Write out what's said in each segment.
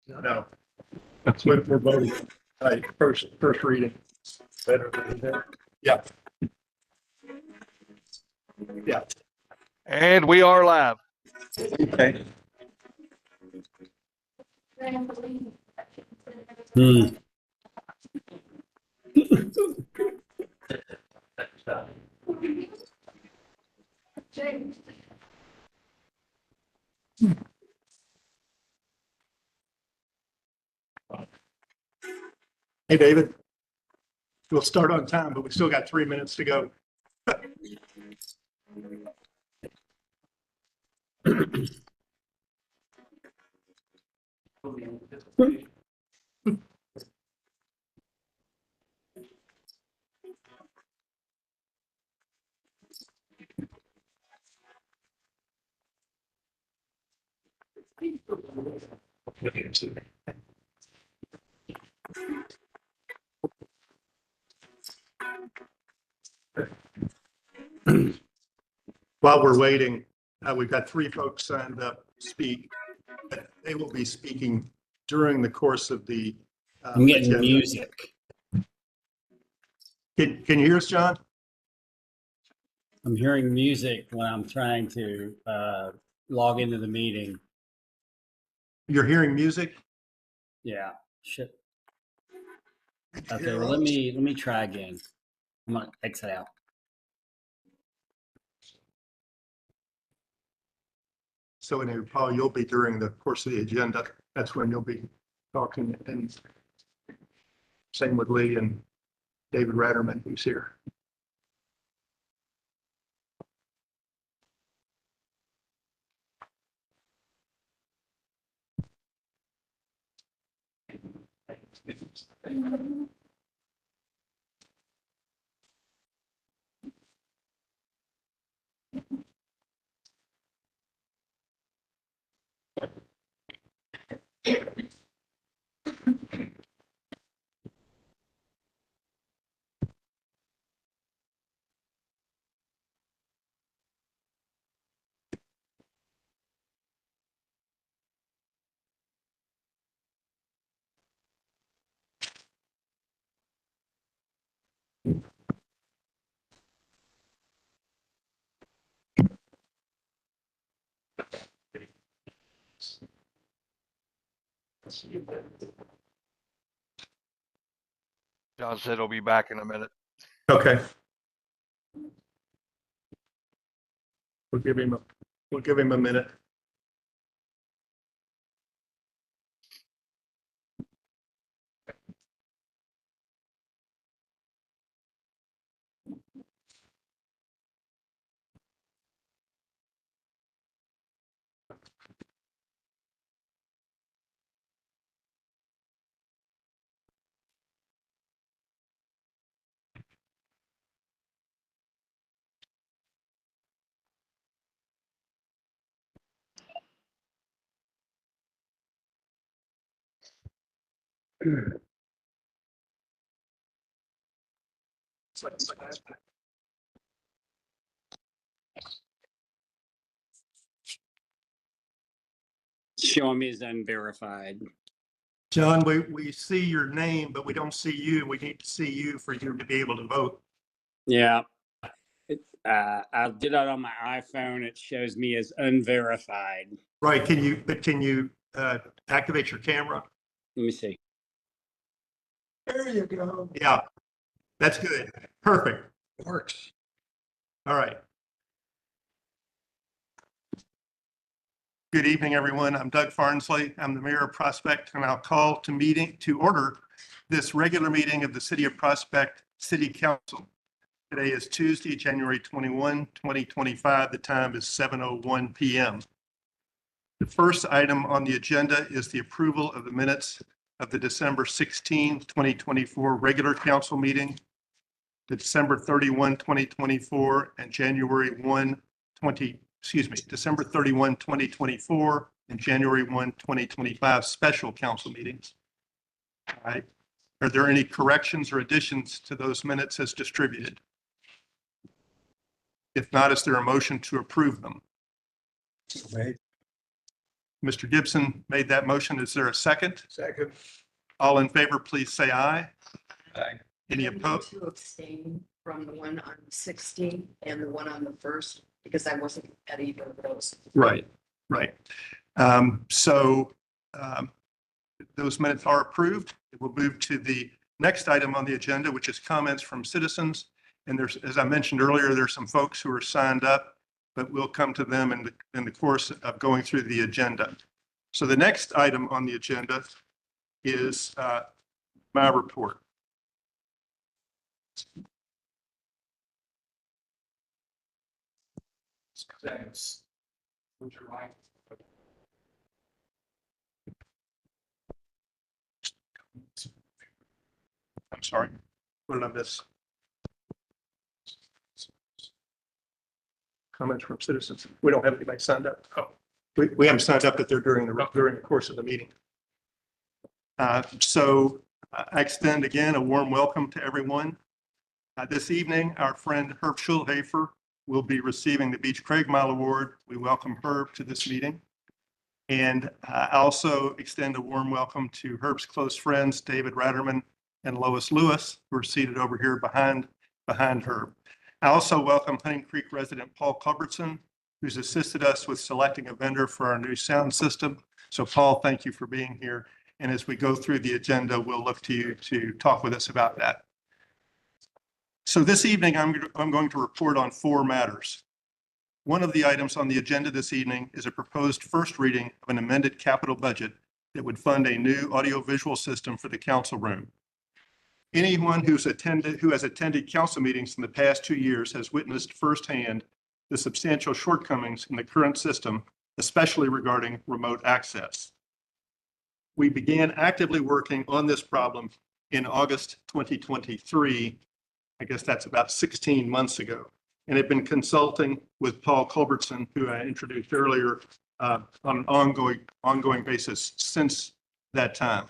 No, that's what we're voting. Right, first reading. Better than that. Yeah. Yeah. And we are live. Okay. Hey, David. We'll start on time, but we still got 3 minutes to go. While we're waiting, we've got 3 folks signed up to speak. They will be speaking during the course of the I'm getting agenda. music. Can you hear us, John? I'm hearing music when I'm trying to log into the meeting. You're hearing music? Yeah. Shit. Can you Okay. hear Well, us? let me try again. I'm gonna exit out. So anyway, Paul, you'll be during the course of the agenda. That's when you'll be talking, and same with Lee and David Ratterman, who's here. John said he'll be back in a minute. Okay. We'll give him a minute. Showing me as unverified. John, we see your name, but we don't see you. We need to see you for you to be able to vote. Yeah. I did that on my iPhone. It shows me as unverified. Right. Can you activate your camera? Let me see. There you go. Yeah, that's good. Perfect. Works. All right. Good evening, everyone. I'm Doug Farnsley. I'm the mayor of Prospect, and I'll call to order this regular meeting of the City of Prospect City Council. Today is Tuesday, January 21, 2025. The time is 7:01 p.m. The first item on the agenda is the approval of the minutes of the December 16, 2024 regular council meeting, the December 31, 2024, and December 31, 2024, and January 1, 2025 special council meetings. All right. Are there any corrections or additions to those minutes as distributed? If not, is there a motion to approve them? Mr. Gibson made that motion. Is there a second? Second. All in favor, please say aye. Aye. Any I need opposed? to abstain from the one on 60 and the one on the first, because I wasn't at either of those. Right, right. So those minutes are approved. We'll move to the next item on the agenda, which is comments from citizens. And there's, as I mentioned earlier, there's some folks who are signed up, but we'll come to them in the course of going through the agenda. So the next item on the agenda is my report. Thanks. Would you like? I'm sorry. What did I miss? Comments from citizens. We don't have anybody signed up. Oh, we haven't signed up, but they're during the course of the meeting. So I extend again a warm welcome to everyone. This evening, our friend Herb Schulhafer will be receiving the Beach Craig Mile Award. We welcome Herb to this meeting. And I also extend a warm welcome to Herb's close friends, David Ratterman and Lois Lewis, who are seated over here behind Herb. I also welcome Hunting Creek resident Paul Culbertson, who's assisted us with selecting a vendor for our new sound system. So Paul, thank you for being here. And as we go through the agenda, we'll look to you to talk with us about that. So this evening, I'm going to report on 4 matters. One of the items on the agenda this evening is a proposed first reading of an amended capital budget that would fund a new audiovisual system for the council room. Anyone who has attended council meetings in the past 2 years has witnessed firsthand the substantial shortcomings in the current system, especially regarding remote access. We began actively working on this problem in August 2023. I guess that's about 16 months ago, and have been consulting with Paul Culbertson, who I introduced earlier, on an ongoing basis since that time.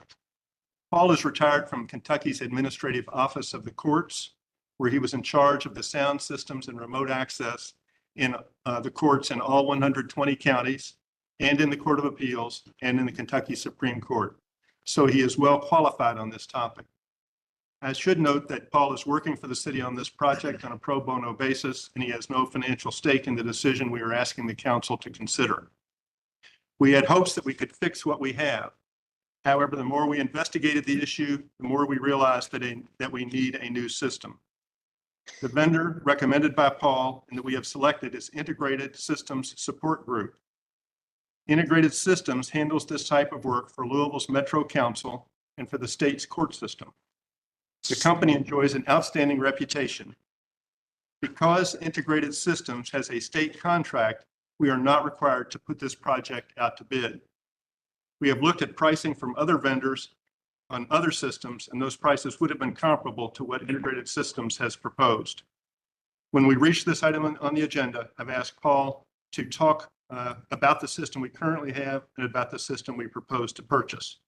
Paul is retired from Kentucky's Administrative Office of the Courts, where he was in charge of the sound systems and remote access in the courts in all 120 counties, and in the Court of Appeals, and in the Kentucky Supreme Court. So he is well qualified on this topic. I should note that Paul is working for the city on this project on a pro bono basis, and he has no financial stake in the decision we are asking the council to consider. We had hopes that we could fix what we have. However, the more we investigated the issue, the more we realized that we need a new system. The vendor recommended by Paul and that we have selected is Integrated Systems Support Group. Integrated Systems handles this type of work for Louisville's Metro Council and for the state's court system. The company enjoys an outstanding reputation. Because Integrated Systems has a state contract, we are not required to put this project out to bid. We have looked at pricing from other vendors on other systems, and those prices would have been comparable to what Integrated Systems has proposed. When we reach this item on the agenda, I've asked Paul to talk about the system we currently have and about the system we propose to purchase.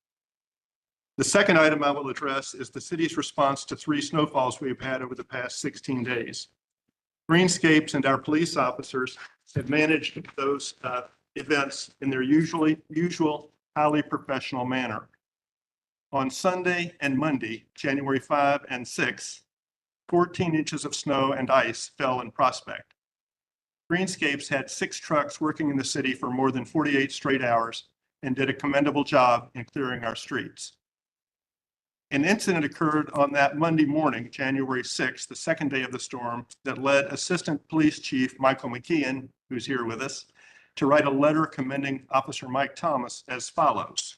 The second item I will address is the city's response to 3 snowfalls we've had over the past 16 days. Greenscapes and our police officers have managed those events in their usual highly professional manner. On Sunday and Monday, January 5 and 6, 14 inches of snow and ice fell in Prospect. Greenscapes had 6 trucks working in the city for more than 48 straight hours and did a commendable job in clearing our streets. An incident occurred on that Monday morning, January 6th, the second day of the storm, that led Assistant Police Chief Michael McKeon, who's here with us, to write a letter commending Officer Mike Thomas as follows.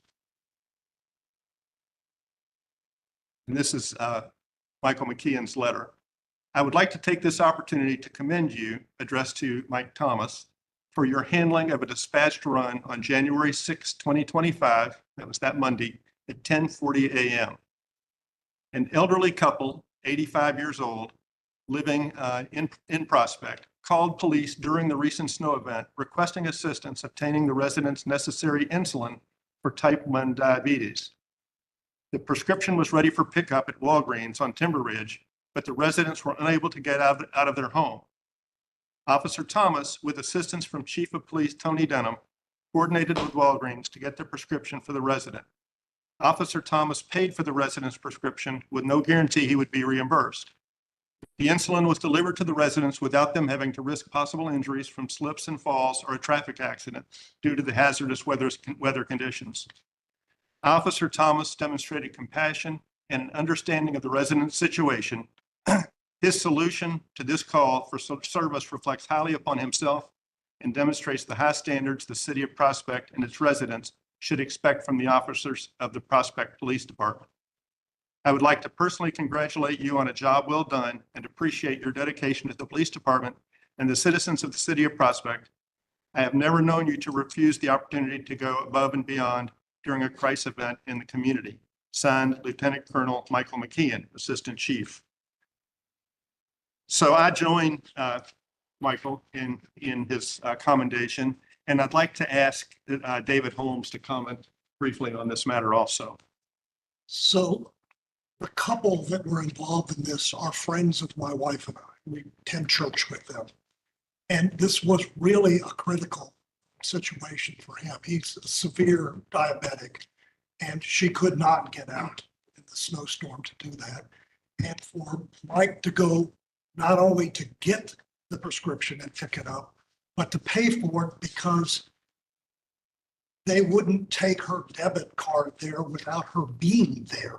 And this is Michael McKeon's letter. I would like to take this opportunity to commend you, addressed to Mike Thomas, for your handling of a dispatched run on January 6, 2025, that was that Monday, at 10:40 a.m. An elderly couple, 85 years old, living in Prospect, called police during the recent snow event requesting assistance obtaining the residents' necessary insulin for type 1 diabetes. The prescription was ready for pickup at Walgreens on Timber Ridge, but the residents were unable to get out of their home. Officer Thomas, with assistance from Chief of Police Tony Denham, coordinated with Walgreens to get the prescription for the resident. Officer Thomas paid for the resident's prescription with no guarantee he would be reimbursed. The insulin was delivered to the residents without them having to risk possible injuries from slips and falls or a traffic accident due to the hazardous weather conditions. Officer Thomas demonstrated compassion and an understanding of the resident's situation. His solution to this call for service reflects highly upon himself and demonstrates the high standards the city of Prospect and its residents should expect from the officers of the Prospect Police Department. I would like to personally congratulate you on a job well done and appreciate your dedication to the police department and the citizens of the city of Prospect. I have never known you to refuse the opportunity to go above and beyond during a crisis event in the community. Signed, Lieutenant Colonel Michael McKeon, Assistant Chief. So I join Michael in his commendation, and I'd like to ask David Holmes to comment briefly on this matter also. So the couple that were involved in this are friends of my wife and I. We attend church with them. And this was really a critical situation for him. He's a severe diabetic, and she could not get out in the snowstorm to do that. And for Mike to go not only to get the prescription and pick it up, but to pay for it because they wouldn't take her debit card there without her being there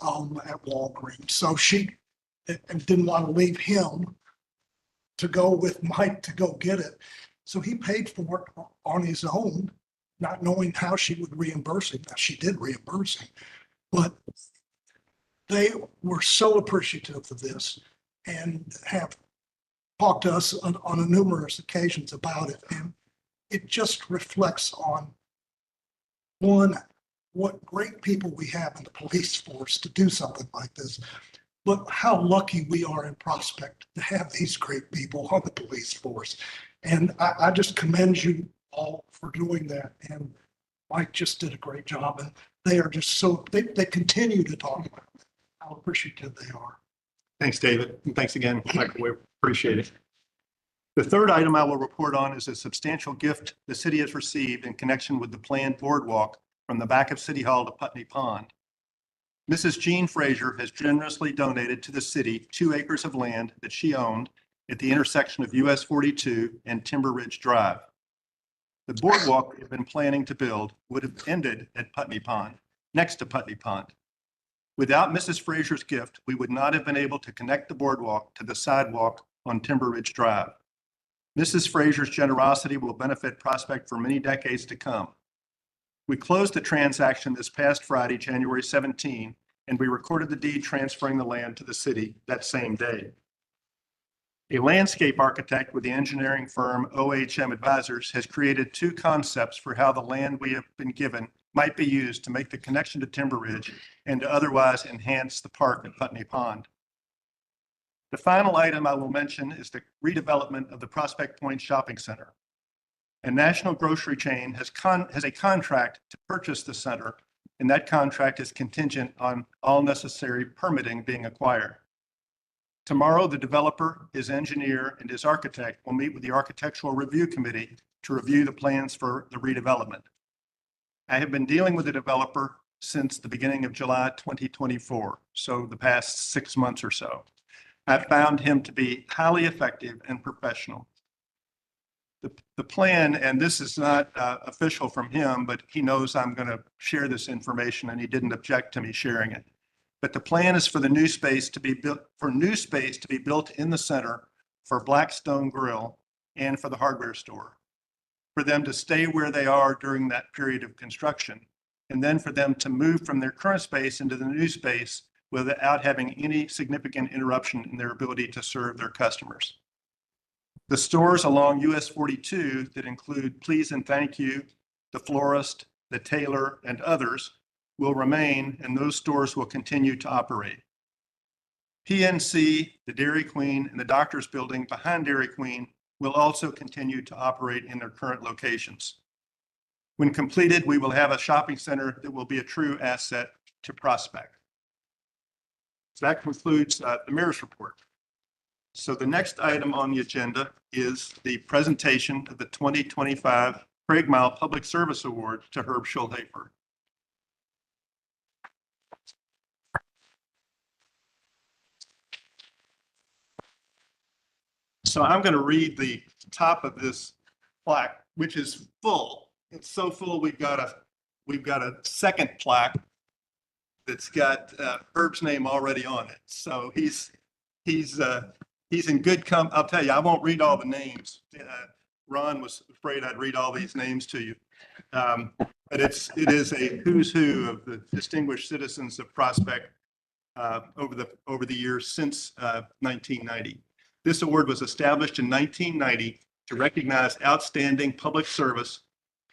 at Walgreens. So she didn't want to leave him to go with Mike to go get it. So he paid for it on his own, not knowing how she would reimburse him. Now, she did reimburse him, but they were so appreciative of this and have talked to us on numerous occasions about it. And it just reflects on, one, what great people we have in the police force to do something like this, but how lucky we are in Prospect to have these great people on the police force. And I just commend you all for doing that. And Mike just did a great job. And they are just so, they continue to talk about how appreciative they are. Thanks, David. And thanks again, Michael. We appreciate it. The third item I will report on is a substantial gift the city has received in connection with the planned boardwalk from the back of City Hall to Putney Pond. Mrs. Jean Frazier has generously donated to the city 2 acres of land that she owned at the intersection of US 42 and Timber Ridge Drive. The boardwalk we have been planning to build would have ended at Putney Pond, next to Putney Pond. Without Mrs. Frazier's gift, we would not have been able to connect the boardwalk to the sidewalk on Timber Ridge Drive. Mrs. Frazier's generosity will benefit Prospect for many decades to come. We closed the transaction this past Friday, January 17, and we recorded the deed transferring the land to the city that same day. A landscape architect with the engineering firm OHM Advisors has created 2 concepts for how the land we have been given might be used to make the connection to Timber Ridge and to otherwise enhance the park at Putney Pond. The final item I will mention is the redevelopment of the Prospect Point Shopping Center. A national grocery chain has a contract to purchase the center, and that contract is contingent on all necessary permitting being acquired. Tomorrow, the developer, his engineer, and his architect will meet with the Architectural Review Committee to review the plans for the redevelopment. I have been dealing with the developer since the beginning of July 2024, so the past 6 months or so. I've found him to be highly effective and professional. The plan, and this is not official from him, but he knows I'm going to share this information and he didn't object to me sharing it. But the plan is for the new space to be built, in the center for Blackstone Grill and for the hardware store, for them to stay where they are during that period of construction, and then for them to move from their current space into the new space without having any significant interruption in their ability to serve their customers. The stores along US 42 that include Please and Thank You, The Florist, The Tailor, and others will remain, and those stores will continue to operate. PNC, the Dairy Queen, and the Doctor's Building behind Dairy Queen will also continue to operate in their current locations. When completed, we will have a shopping center that will be a true asset to Prospect. So that concludes the mayor's report. So the next item on the agenda is the presentation of the 2025 Craig Mile Public Service Award to Herb Schulhafer. So I'm going to read the top of this plaque, which is full. It's so full, we've got a second plaque that's got Herb's name already on it. So he's in good I'll tell you, I won't read all the names. Ron was afraid I'd read all these names to you. But it is a who's who of the distinguished citizens of Prospect over the years since 1990. This award was established in 1990 to recognize outstanding public service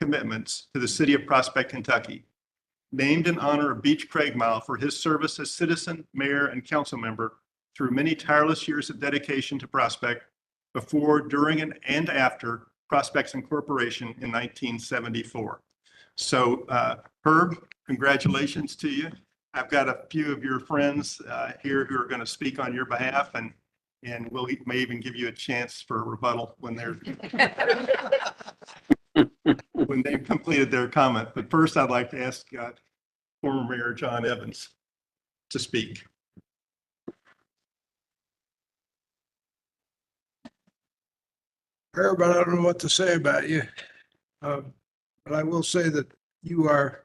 commitments to the city of Prospect, Kentucky. Named in honor of Beach Craigmile for his service as citizen, mayor, and council member through many tireless years of dedication to Prospect before, during, and after Prospect's incorporation in 1974. So Herb, congratulations to you. I've got a few of your friends here who are going to speak on your behalf, and we may even give you a chance for a rebuttal when they've completed their comment. But first, I'd like to ask former Mayor John Evans to speak. Herb, I don't know what to say about you, but I will say that you are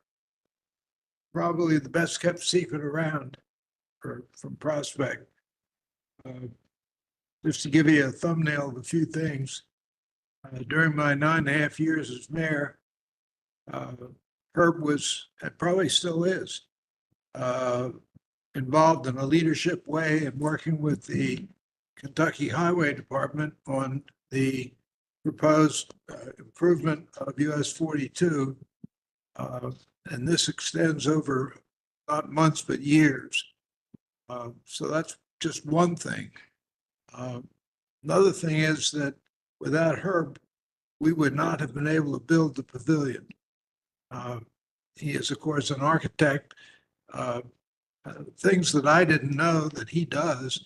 probably the best kept secret around from Prospect. Just to give you a thumbnail of a few things, during my 9.5 years as mayor, Herb was, and probably still is, involved in a leadership way in working with the Kentucky Highway Department on the proposed improvement of US 42. And this extends over not months, but years. So that's just one thing. Another thing is that without Herb, we would not have been able to build the pavilion. He is, of course, an architect. Things that I didn't know that he does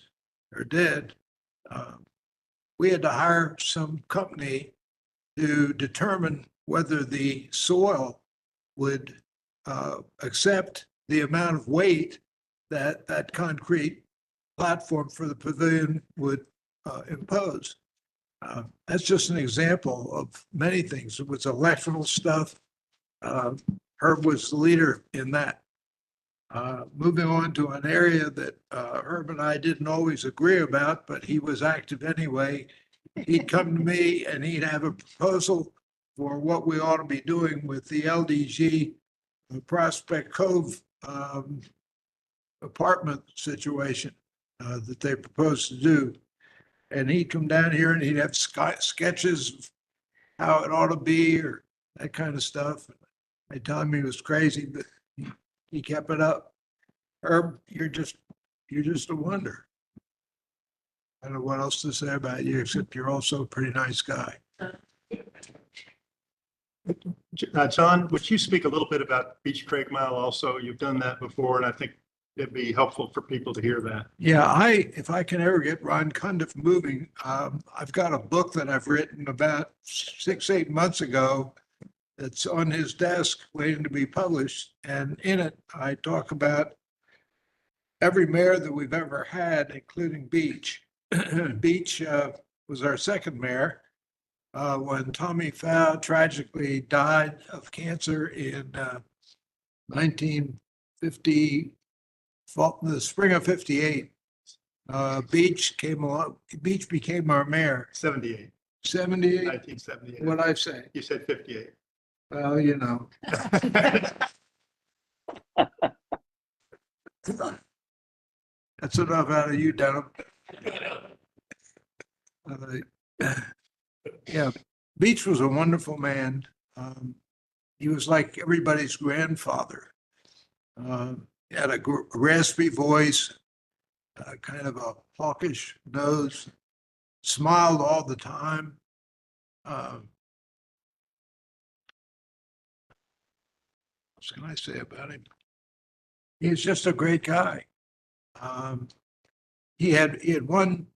or did. We had to hire some company to determine whether the soil would accept the amount of weight that that concrete platform for the pavilion would impose. That's just an example of many things. It was electrical stuff. Herb was the leader in that. Moving on to an area that Herb and I didn't always agree about, but he was active anyway. He'd come to me and he'd have a proposal for what we ought to be doing with the LDG Prospect Cove apartment situation that they proposed to do. And he'd come down here and he'd have sketches of how it ought to be or that kind of stuff. I told him he was crazy, but he kept it up. Herb, you're just a wonder. I don't know what else to say about you, except you're also a pretty nice guy. John, would you speak a little bit about Beach Craigmile also? You've done that before, and I think it'd be helpful for people to hear that. Yeah, if I can ever get Ron Cundiff moving, I've got a book that I've written about 6-8 months ago that's on his desk waiting to be published. And in it, I talk about every mayor that we've ever had, including Beach. Beach was our second mayor when Tommy Fow tragically died of cancer in 1950, the spring of 58. Beach came along. Beach became our mayor. 78, 78. 1978. What'd I say? You said 58. Well, you know. That's enough out of you, Denham. Yeah, Beach was a wonderful man. He was like everybody's grandfather. He had a raspy voice, kind of a hawkish nose, smiled all the time. What can I say about him? He's just a great guy. He had one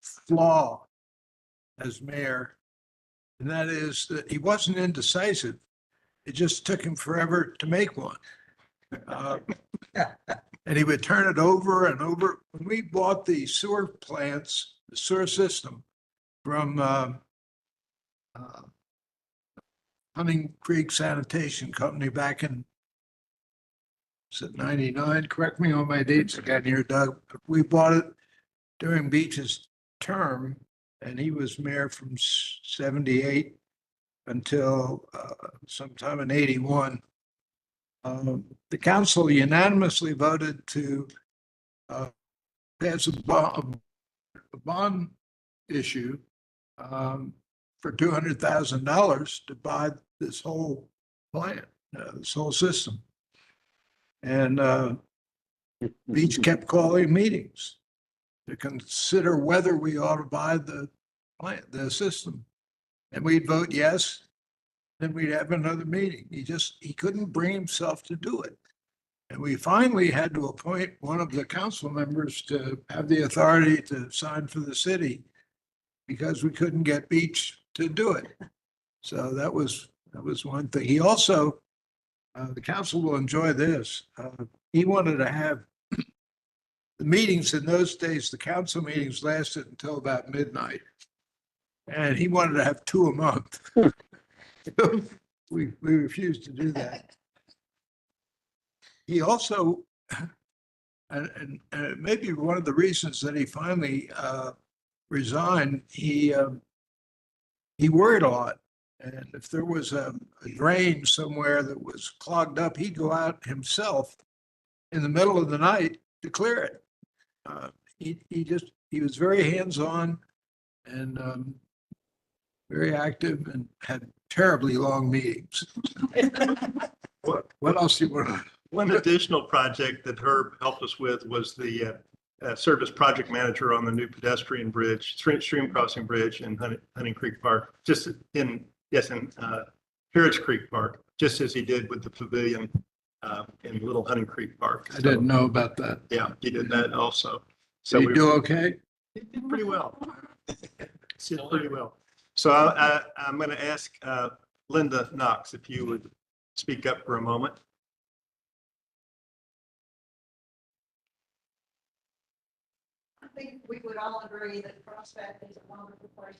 flaw as mayor And that is that he wasn't indecisive. It just took him forever to make one. And he would turn it over and over. When we bought the sewer plants, the sewer system from Hunting Creek Sanitation Company back in, is it 99? Correct me on my dates again here, Doug. We bought it during Beach's term, and he was mayor from 78 until sometime in 81. The council unanimously voted to pass a bond issue for $200,000 to buy this whole plant, this whole system. And Beach kept calling meetings to consider whether we ought to buy the plant, the system. And we'd vote yes, then we'd have another meeting. He couldn't bring himself to do it. And we finally had to appoint one of the council members to have the authority to sign for the city because we couldn't get Beach to do it. So that was one thing. He also, the council will enjoy this. He wanted to have the meetings in those days, the council meetings lasted until about midnight. And he wanted to have 2 a month. We refused to do that. He also, and it may be one of the reasons that he finally resigned, he worried a lot. And if there was a drain somewhere that was clogged up, he'd go out himself in the middle of the night to clear it. He was very hands-on and very active and had terribly long meetings. What else do you want to? One additional project that Herb helped us with was the service project manager on the new pedestrian bridge, stream crossing bridge in Hunting Creek Park, just in Harris Creek Park, just as he did with the pavilion in Little Hunting Creek Park. I didn't know about that. Yeah, he did that also. So Did he do okay? He did pretty well. Did pretty well. So I'm going to ask Linda Knox if you would speak up for a moment. I think we would all agree that Prospect is a wonderful place.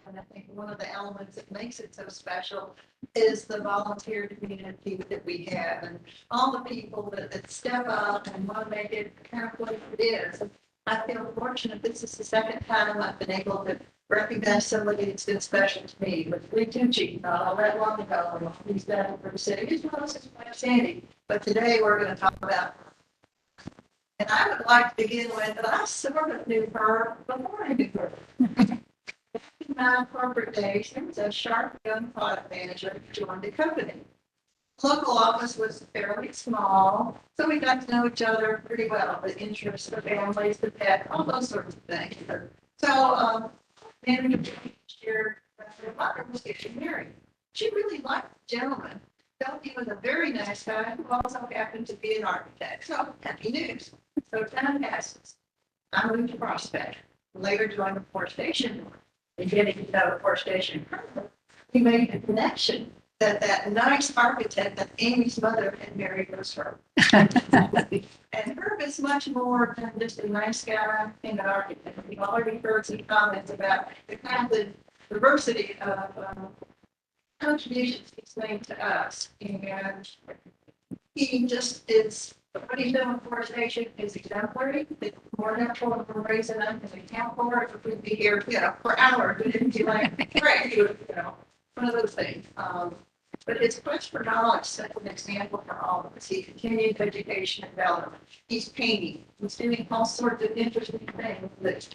And I think one of the elements that makes it so special is the volunteer community that we have and all the people that step up and want to make it kind of what it is. I feel fortunate. This is the second time I've been able to recognize somebody that's been special to me with Lee Tucci, not all that long ago. He's done for the city. He's one of us Sandy. But today we're going to talk about. And I would like to begin with that I sort of knew her before I knew her. In my corporate days, she was a sharp young product manager who joined the company. Local office was fairly small, so we got to know each other pretty well, the interests, the families, the pet, all those sorts of things. So, manager year, her mother was getting married. She really liked the gentleman. Felt he was a very nice guy who also happened to be an architect. So, happy news. So time passes. I moved to Prospect. Later joined the Port Station. And getting to know the Port Station, he made a connection that nice architect that Amy's mother had married was her. And Herb is much more than just a nice guy and an architect. We've already heard some comments about the kind of diversity of contributions he's made to us. And he just is, what he's done with Port Station is exemplary. It's more than for raising up as a camp for it. We'd be here, for hours. We didn't feel like, right, one of those things. But his quest for knowledge set an example for all of us. He continued education and development. He's painting. He's doing all sorts of interesting things that's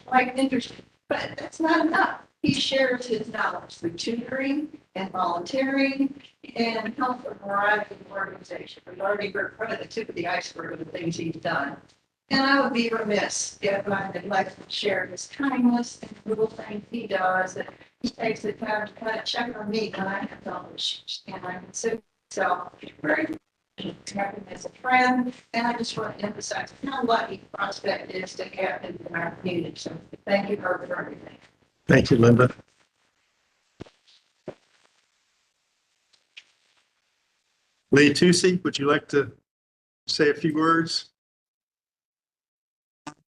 quite interesting. But that's not enough. He shares his knowledge through tutoring and volunteering and help a variety of organizations. We've already heard kind of the tip of the iceberg of the things he's done. And I would be remiss if I had like to share his kindness and little things he does. That he takes the time to kind of check on me when I have knowledge. And I consider myself very happy as a friend. And I just want to emphasize how lucky Prospect is to have him in our community. So thank you for everything. Thank you, Linda. Lee Tucci, would you like to say a few words?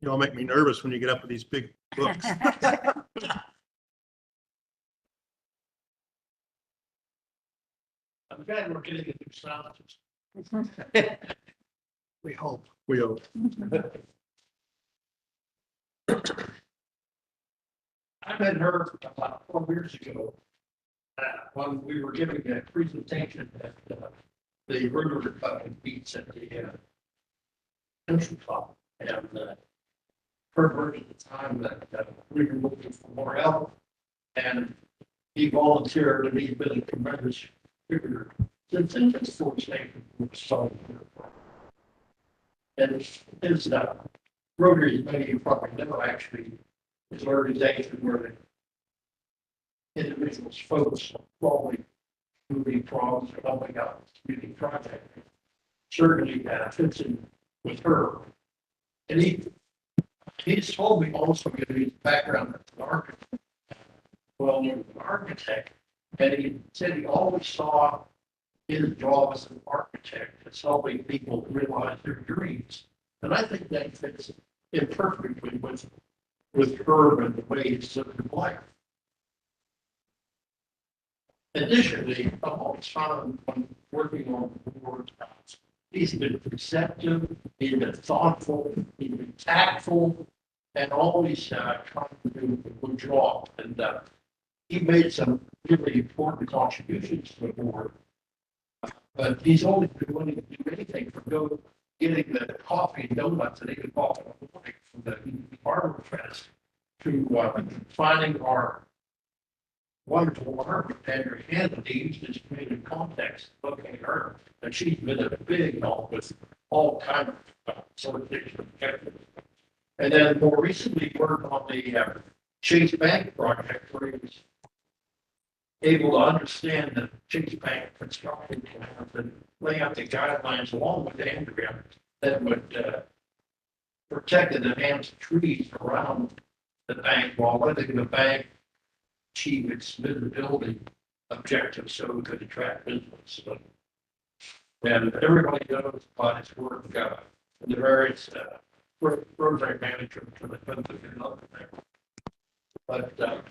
You all make me nervous when you get up with these big books. I'm glad we're getting a new sound. We hope. We hope. I met her about 4 years ago. When we were giving a presentation at the River Beats at the Central Club. And her version at the time that we were looking for more help. And he volunteered and he's been a tremendous figure since then, it's for station. So, and his Rotary, many of you probably know, actually, is an organization where the individuals, folks, probably moving problems or helping out community project. Certainly fits in with her. And he's told me also that his background as an architect. Well, he was an architect, and he said he always saw his job as an architect as helping people realize their dreams. And I think that fits in perfectly with her and the way he's living life. Additionally, I've always found when working on the board, he's been receptive, he's been thoughtful, he's been tactful, and always trying to do a good job. And he made some really important contributions to the board. But he's always been willing to do anything from getting the coffee and donuts that he could bought from the Harbor Fest to finding our wonderful artist, Andrew Hannon. He used his community context looking at her, and she's been a big help with all kinds of solicitation objectives. And then more recently worked on the Chase Bank project, where he was able to understand the Chase Bank construction plans and lay out the guidelines along with Andrea that would protect and enhance trees around the bank while letting the bank achieve its visibility objectives so we could attract business. And everybody knows about his work, the various program manager for the country and other things. But I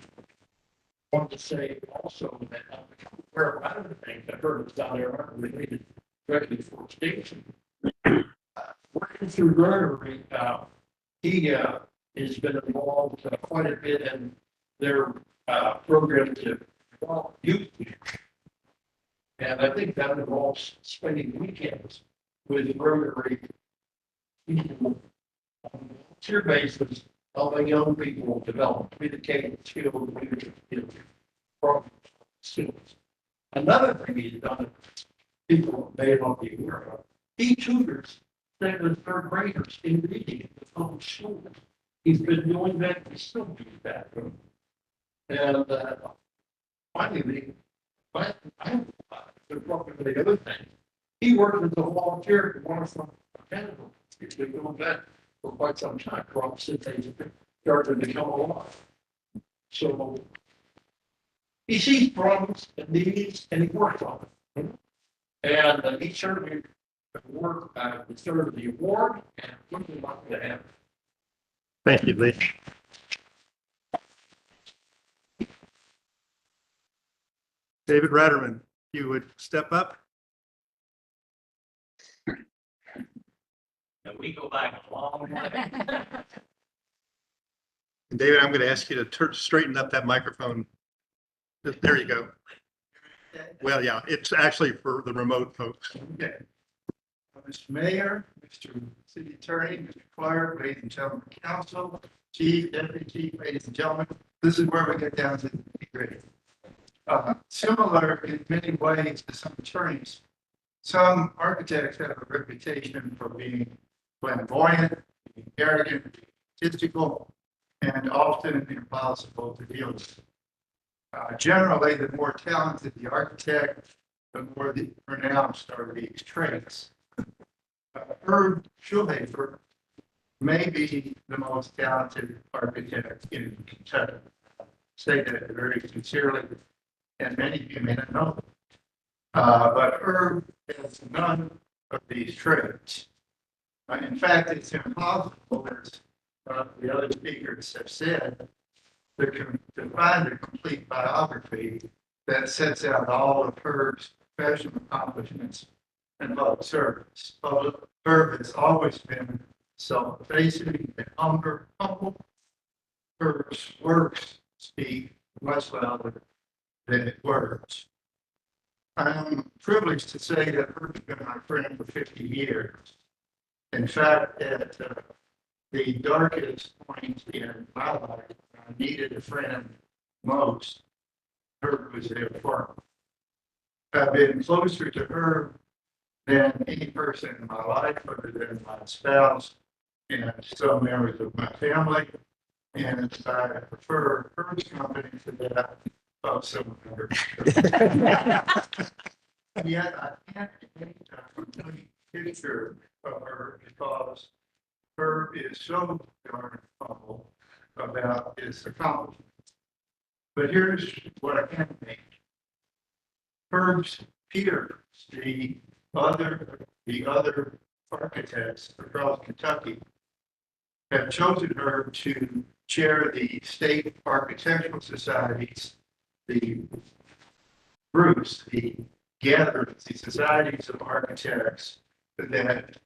want to say also that where a lot of the things I heard was down there aren't related directly for station. Working through Rotary, he has been involved quite a bit in their program to develop youth leadership. And I think that involves spending weekends with Rotary people on a volunteer basis, helping young people develop communicating skills, leadership skills, from students. Another thing he's done, people may not be aware of, he tutors second and third graders in reading at the public schools. He's been doing that, he still does that. And finally, but the other thing, he worked as a volunteer at one from Canada. He's been doing that for quite some time, probably since they started to come along. So he sees problems and needs, and he works on it. And he certainly deserved the award, and looking lucky to have. Thank you, Lee. David Ratterman, you would step up. And we go back a long way. And David, I'm going to ask you to straighten up that microphone. There you go. Well, yeah, it's actually for the remote folks. Okay. Mr. Mayor, Mr. City Attorney, Mr. Clark, ladies and gentlemen, council, chief, deputy chief, ladies and gentlemen, this is where we get down to the nitty-gritty. Similar in many ways to some attorneys, some architects have a reputation for being flamboyant, being arrogant, being statistical, and often impossible to deal with. Generally, the more talented the architect, the more pronounced are these traits. Herb Schulhafer may be the most talented architect in Kentucky. I say that very sincerely, and many of you may not know. But Herb has none of these traits. In fact, it's impossible, as the other speakers have said, to find a complete biography that sets out all of Herb's professional accomplishments and public service. Herb has always been self-effacing and humble. Herb's works speak much louder than words. I'm privileged to say that Herb's been my friend for 50 years. In fact, at the darkest point in my life, I needed a friend most. Herb was there for me. I've been closer to Herb than any person in my life, other than my spouse and some members of my family. And I prefer Herb's company to that of some others. Yet I can't paint a complete picture of her because Herb is so darn humble about his accomplishments. But here's what I can make. Herb's peers, the other architects across Kentucky, have chosen her to chair the state architectural societies, the groups, the gatherings, the societies of architects that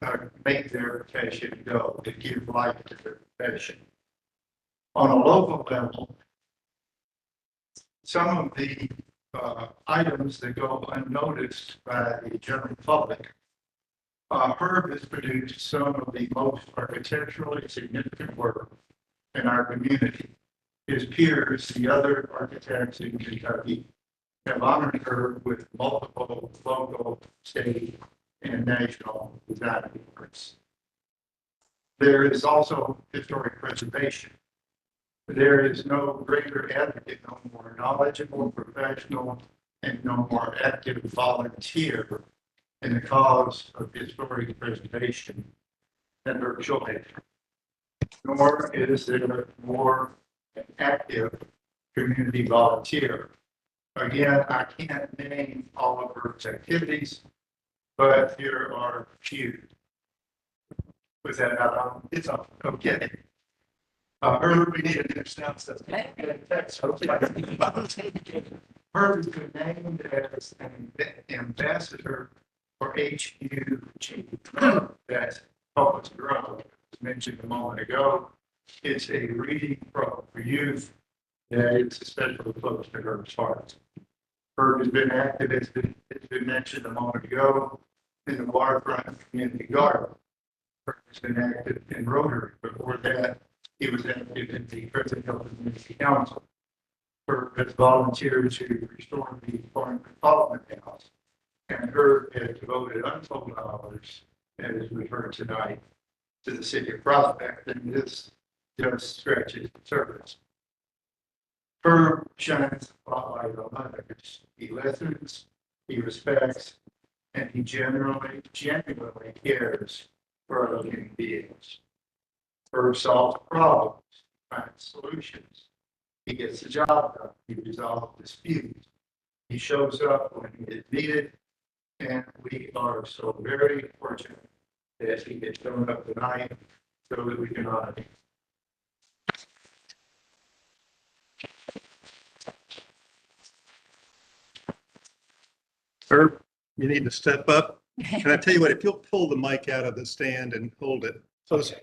make their profession go, that give life to their profession. On a local level, some of the items that go unnoticed by the general public. Herb has produced some of the most architecturally significant work in our community. His peers, the other architects in Kentucky, have honored her with multiple local, state, and national design awards. There is also historic preservation. There is no greater advocate, no more knowledgeable professional, and no more active volunteer in the cause of historic preservation than Herb Schulhage. Nor is there more active community volunteer. Again, I can't name all of Herb's activities, but here are a few. With that, it's okay. Herb, we need to understand stuff. Herb has been named as an ambassador for HUG, that's Help Us Grow, as mentioned a moment ago. It's a reading program for youth that is especially close to Herb's heart. Herb has been active, it's been mentioned a moment ago, in the waterfront community garden. Herb has been active in Rotary. Before that, he was active in the President Health Community Council. Herb has volunteered to restore the Farm Development House. And Herb has devoted untold hours, as we heard tonight, to the city of Prospect, and this just scratches the surface. Herb shines a spotlight on others. He listens, he respects, and he genuinely cares for other human beings. Herb solves problems, finds solutions. He gets the job done. He resolves disputes. He shows up when he is needed, and we are so very fortunate that he has shown up tonight so that we can honor him. Herb, you need to step up. And I tell you what, if you'll pull the mic out of the stand and hold it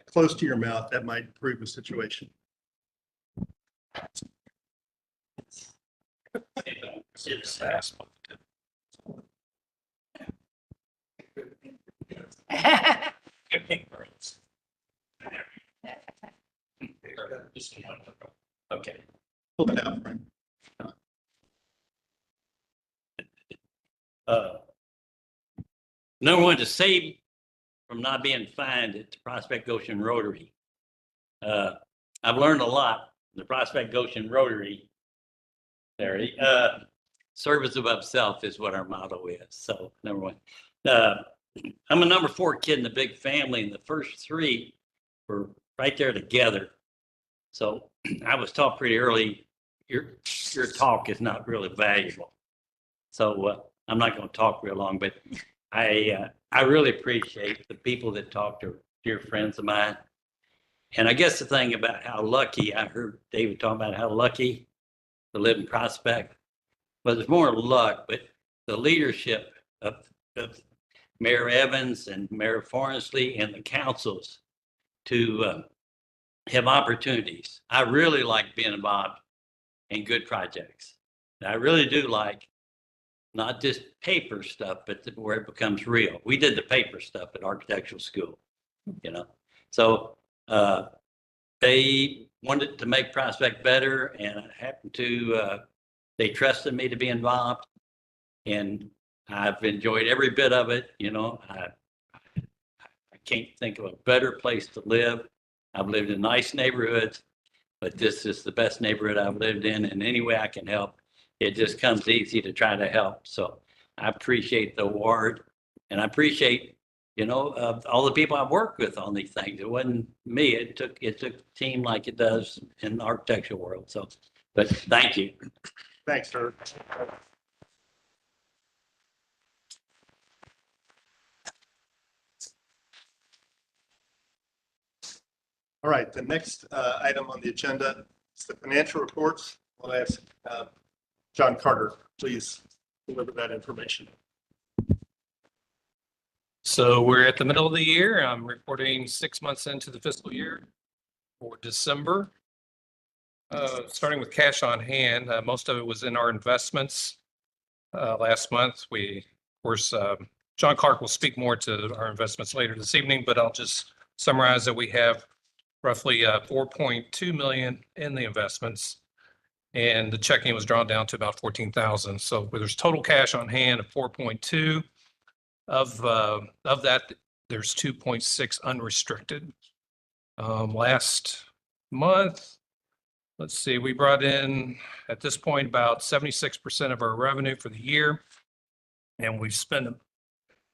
close to your mouth, that might improve the situation. Okay. Pull it out, Frank. Number one, to save from not being fined at the Prospect Goshen Rotary. I've learned a lot. The Prospect Goshen Rotary, Larry, service above self is what our motto is. So number one, I'm a number 4 kid in the big family, and the first 3 were right there together. So I was taught pretty early, your talk is not really valuable. So I'm not going to talk real long, but I really appreciate the people that talk to dear friends of mine. And I guess the thing about how lucky, I heard David talking about how lucky to live in Prospect. But there's more luck, but the leadership of Mayor Evans and Mayor Forrestley and the councils to have opportunities. I really like being involved in good projects. I really do like not just paper stuff, but where it becomes real. We did the paper stuff at architectural school, you know. So they wanted to make Prospect better, and I happened to, they trusted me to be involved, and I've enjoyed every bit of it. You know, I can't think of a better place to live. I've lived in nice neighborhoods, but this is the best neighborhood I've lived in, and any way I can help, it just comes easy to try to help. So I appreciate the award, and I appreciate, you know, all the people I've worked with on these things. It wasn't me. It took a team like it does in the architectural world. So, but thank you. Thanks, sir. All right, the next item on the agenda is the financial reports. I'll ask John Carter, please deliver that information. So we're at the middle of the year. I'm reporting 6 months into the fiscal year for December. Starting with cash on hand, most of it was in our investments. Last month, of course, John Clark will speak more to our investments later this evening, but I'll just summarize that we have roughly 4.2 million in the investments, and the checking was drawn down to about 14,000. So there's total cash on hand of 4.2. Of that, there's 2.6 unrestricted. Last month, let's see, we brought in at this point about 76% of our revenue for the year, and we've spent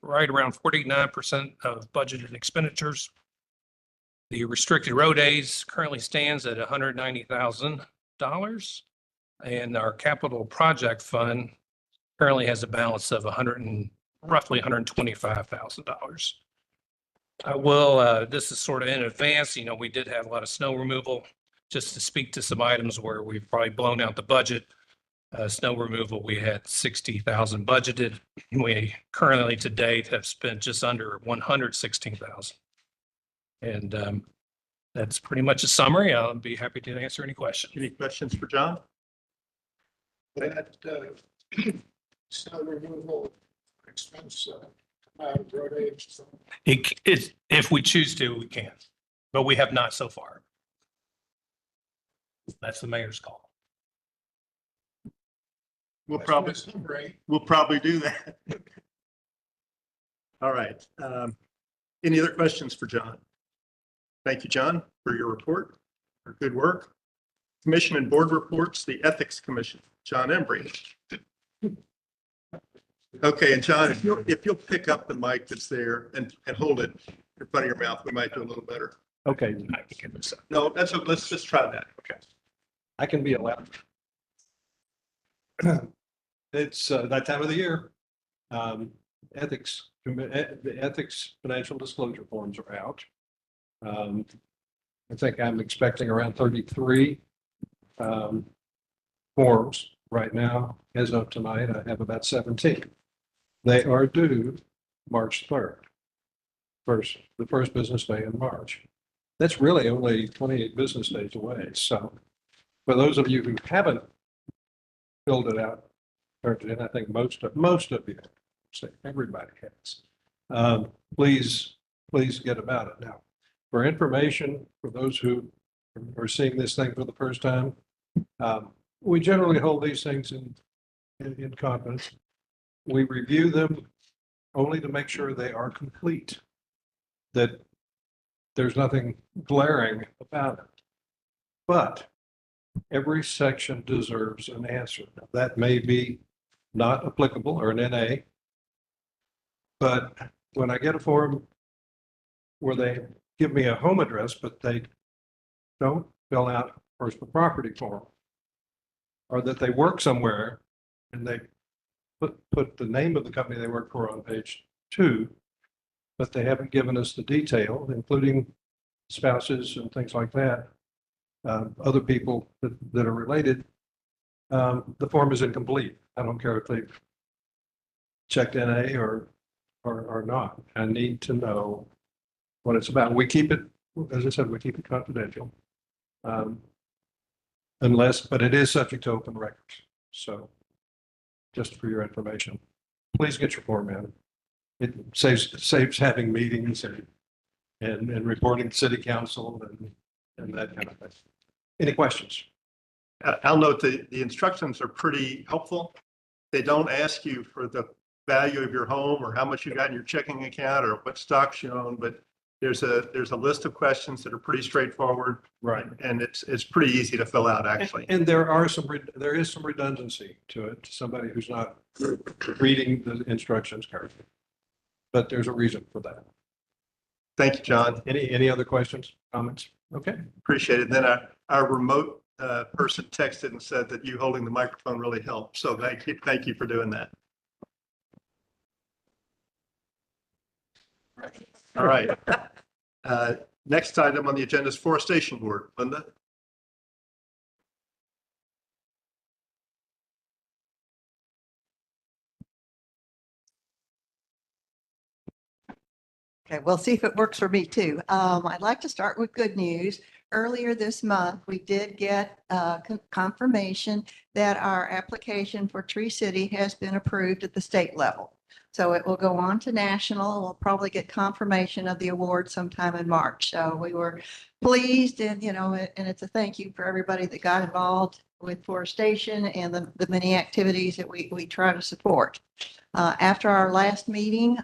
right around 49% of budgeted expenditures. The restricted road days currently stands at $190,000, and our capital project fund currently has a balance of roughly $125,000. I will, this is sort of in advance, you know, we did have a lot of snow removal. Just to speak to some items where we've probably blown out the budget. Snow removal, we had 60,000 budgeted. We currently to date have spent just under 116,000. And that's pretty much a summary. I'll be happy to answer any questions. Any questions for John? That snow removal expense, road age. If we choose to, we can, but we have not so far. That's the mayor's call. We'll probably do that. All right. Any other questions for John? Thank you, John, for your report, for good work. Commission and board reports, the Ethics Commission, John Embry. Okay, and John, if you'll pick up the mic that's there and hold it in front of your mouth, we might do a little better. Okay, No, let's just try that. Okay. I can be allowed. It's that time of the year. The ethics financial disclosure forms are out. I think I'm expecting around 33 forms right now. As of tonight, I have about 17. They are due March 3rd, the first business day in March. That's really only 28 business days away. So for those of you who haven't filled it out, turned it in, I think most of you, say everybody has. Please get about it now. For information, for those who are seeing this thing for the first time, we generally hold these things in confidence. We review them only to make sure they are complete, that there's nothing glaring about it. But every section deserves an answer. That may be not applicable or an NA, but when I get a form where they give me a home address, but they don't fill out personal property form, or that they work somewhere and they put the name of the company they work for on page 2, but they haven't given us the detail, including spouses and things like that, other people that are related. The form is incomplete. I don't care if they've checked NA or not. I need to know what it's about. We keep it, as I said, we keep it confidential. But it is subject to open records. So just for your information, please get your form in. It saves having meetings and reporting to city council and that kind of thing. Any questions? I'll note that the instructions are pretty helpful. They don't ask you for the value of your home or how much you got in your checking account or what stocks you own, but there's a list of questions that are pretty straightforward. Right. And it's pretty easy to fill out, actually. And there is some redundancy to it, to somebody who's not reading the instructions carefully. But there's a reason for that. Thank you, John. Any other questions, comments? Okay. Appreciate it. Then our remote person texted and said that you holding the microphone really helped. So thank you for doing that. All right. Next item on the agenda is Forestation Board. Linda? Okay, we'll see if it works for me too. I'd like to start with good news. Earlier this month, we did get confirmation that our application for Tree City has been approved at the state level. So it will go on to national. We'll probably get confirmation of the award sometime in March. So we were pleased and, and it's a thank you for everybody that got involved with forestation and the many activities that we try to support. After our last meeting,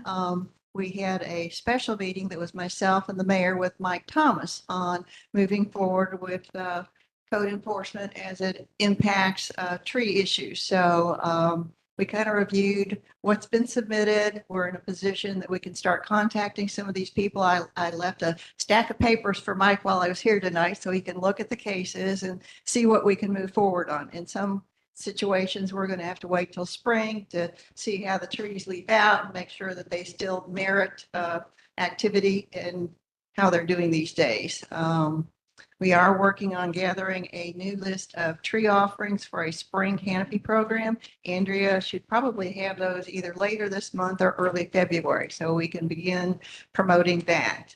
we had a special meeting that was myself and the mayor with Mike Thomas on moving forward with code enforcement as it impacts tree issues. So we kind of reviewed what's been submitted. We're in a position that we can start contacting some of these people. I left a stack of papers for Mike while I was here tonight so he can look at the cases and see what we can move forward on. In some situations, we're going to have to wait till spring to see how the trees leaf out and make sure that they still merit activity and how they're doing these days. We are working on gathering a new list of tree offerings for a spring canopy program. Andrea should probably have those either later this month or early February, so we can begin promoting that.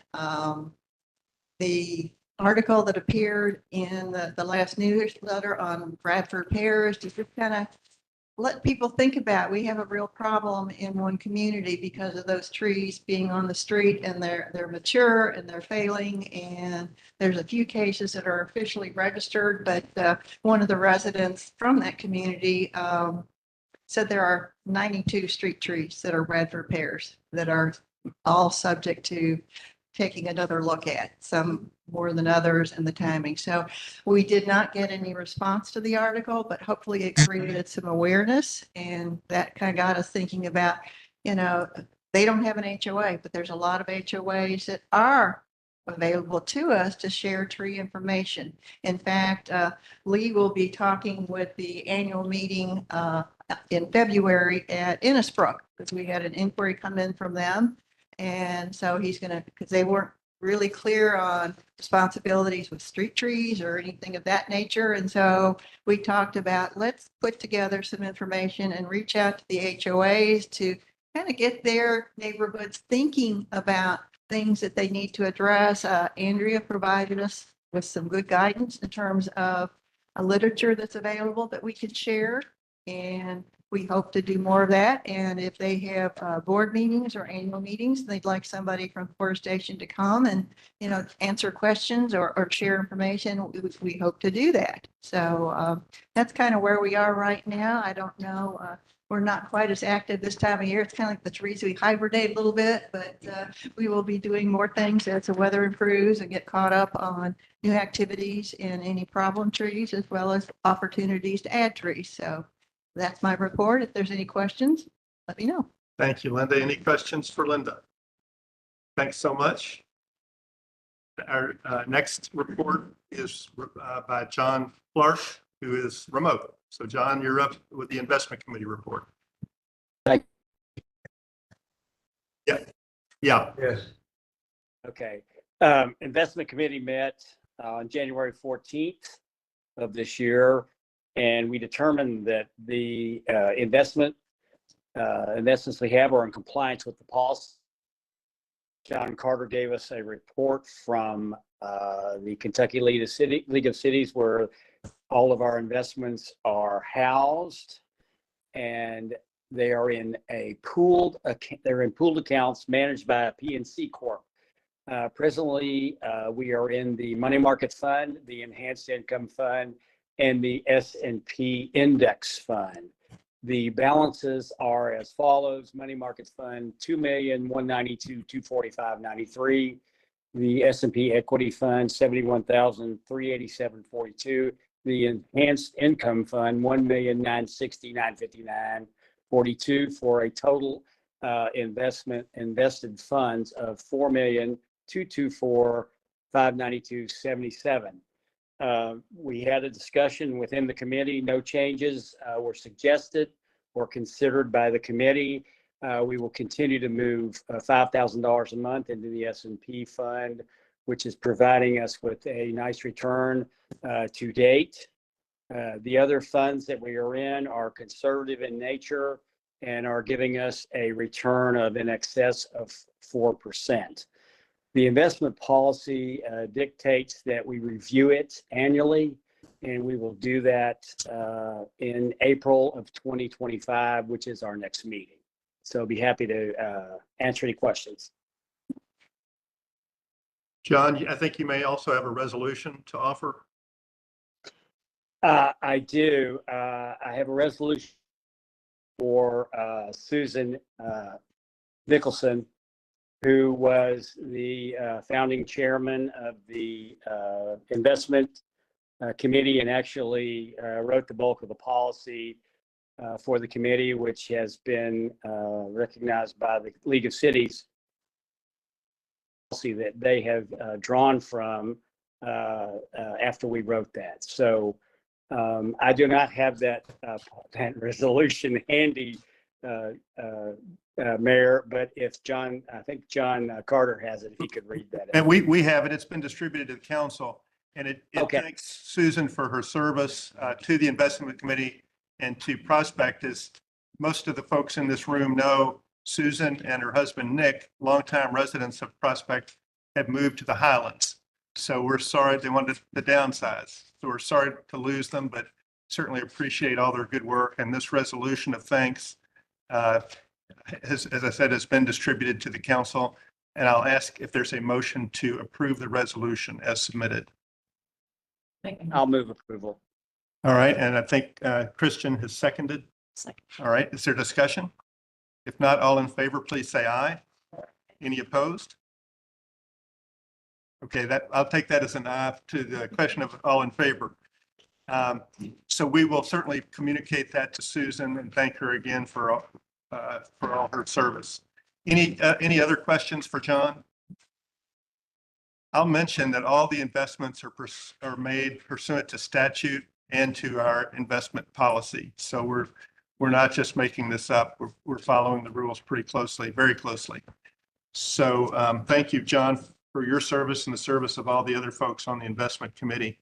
The article that appeared in the last newsletter on Bradford pears to just kind of let people think about, we have a real problem in one community because of those trees being on the street and they're mature and they're failing. And there's a few cases that are officially registered, but one of the residents from that community said there are 92 street trees that are Bradford pears that are all subject to taking another look at, some more than others, and the timing. So we did not get any response to the article, but hopefully it created some awareness, and that kind of got us thinking about, they don't have an HOA, but there's a lot of HOAs that are available to us to share tree information. In fact, Lee will be talking with the annual meeting in February at Innisbrook, because we had an inquiry come in from them. And so he's going to, because they weren't really clear on responsibilities with street trees or anything of that nature. And so we talked about, let's put together some information and reach out to the HOAs to kind of get their neighborhoods thinking about things that they need to address. Andrea provided us with some good guidance in terms of a literature that's available that we could share. And we hope to do more of that. And if they have board meetings or annual meetings, they'd like somebody from Forestation to come and, answer questions or share information, we hope to do that. So that's kind of where we are right now. I don't know. We're not quite as active this time of year. It's kind of like the trees. We hibernate a little bit, but we will be doing more things as the weather improves and get caught up on new activities and any problem trees, as well as opportunities to add trees. So that's my report. If there's any questions, let me know. Thank you, Linda. Any questions for Linda? Thanks so much. Our next report is by John Clark, who is remote. So John, you're up with the investment committee report. Yeah. Yes. Okay. Investment Committee met on January 14th of this year, and we determined that the investments we have are in compliance with the policy. John Carter gave us a report from the Kentucky League of Cities where all of our investments are housed, and they are in pooled accounts managed by a PNC Corp. Presently, we are in the money market fund, the enhanced income fund, and the S&P index fund. The balances are as follows: money market fund, 2,192,245.93. The S&P equity fund, 71,387.42. The enhanced income fund, 1,969,59.42, for a total invested funds of 4,224,592.77. We had a discussion within the committee. No changes were suggested or considered by the committee. We will continue to move $5,000 a month into the S&P fund, which is providing us with a nice return to date. The other funds that we are in are conservative in nature and are giving us a return of in excess of 4%. The investment policy dictates that we review it annually, and we will do that in April of 2025, which is our next meeting. So I'll be happy to answer any questions. John, I think you may also have a resolution to offer. I do. I have a resolution for Susan Nicholson, who was the founding chairman of the investment committee and actually wrote the bulk of the policy for the committee, which has been recognized by the League of Cities policy that they have drawn from after we wrote that. So I do not have that resolution handy, Mayor, but if John, I think John Carter has it, if he could read that. And we have it. It's been distributed to the council, and it Okay. thanks Susan for her service to the investment committee and to Prospect. As most of the folks in this room know, Susan and her husband, Nick, longtime residents of Prospect, have moved to the Highlands. So we're sorry they wanted to downsize. So we're sorry to lose them, but certainly appreciate all their good work. And this resolution of thanks, as I said, has been distributed to the council. And I'll ask if there's a motion to approve the resolution as submitted. I'll move approval. All right, and I think Christian has seconded. Second. All right, is there discussion? If not, all in favor, please say aye. Any opposed? Okay, I'll take that as an aye to the question of all in favor. So we will certainly communicate that to Susan and thank her again for all her service. Any other questions for John? I'll mention that all the investments are made pursuant to statute and to our investment policy. So we're not just making this up. We're following the rules pretty closely, very closely. So thank you, John, for your service and the service of all the other folks on the investment committee.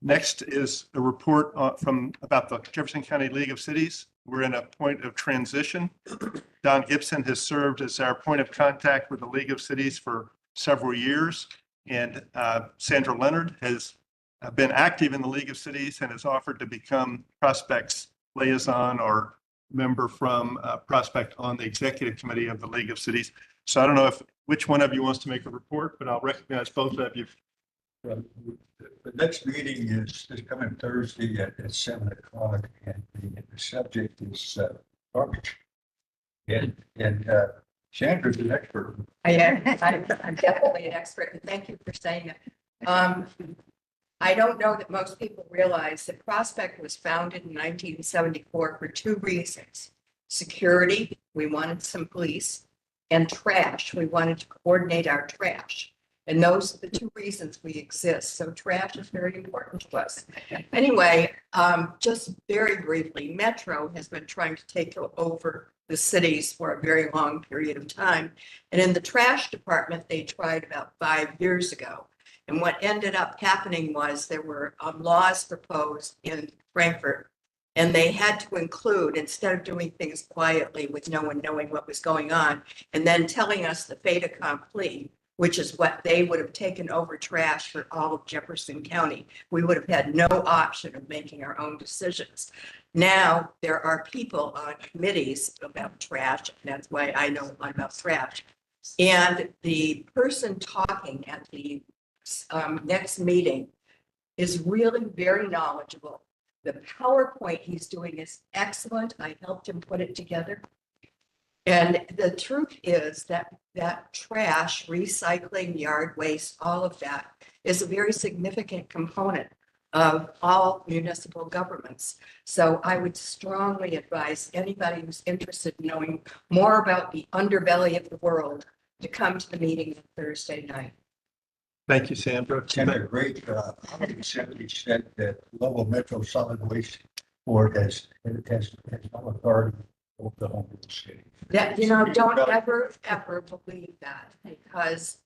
Next is a report about the Jefferson County League of Cities. We're in a point of transition. Don Gibson has served as our point of contact with the League of Cities for several years. And Sandra Leonard has been active in the League of Cities and has offered to become Prospect's liaison or member from Prospect on the executive committee of the League of Cities. So I don't know which one of you wants to make a report, but I'll recognize both of you. The next meeting is coming Thursday at 7 o'clock, and the subject is garbage. And Chandra's an expert. I am. I'm definitely an expert, and thank you for saying it. I don't know that most people realize that Prospect was founded in 1974 for two reasons. Security, we wanted some police, and trash, we wanted to coordinate our trash. And those are the two reasons we exist. So trash is very important to us. Anyway, just very briefly, Metro has been trying to take over the cities for a very long period of time. And in the trash department, they tried about 5 years ago. And what ended up happening was there were laws proposed in Frankfurt, and they had to include, instead of doing things quietly with no one knowing what was going on, and then telling us the fait accompli, which is what they would have taken over trash for all of Jefferson County. We would have had no option of making our own decisions. Now, there are people on committees about trash, and that's why I know a lot about trash. And the person talking at the next meeting is really very knowledgeable. The PowerPoint he's doing is excellent. I helped him put it together. And the truth is that trash, recycling, yard waste, all of that is a very significant component of all municipal governments. So I would strongly advise anybody who's interested in knowing more about the underbelly of the world to come to the meeting on Thursday night. Thank you, Sandra. Tim, a great, somebody said that Lowell Metro Solid Waste Board has no authority over the whole city. That, don't ever believe that, because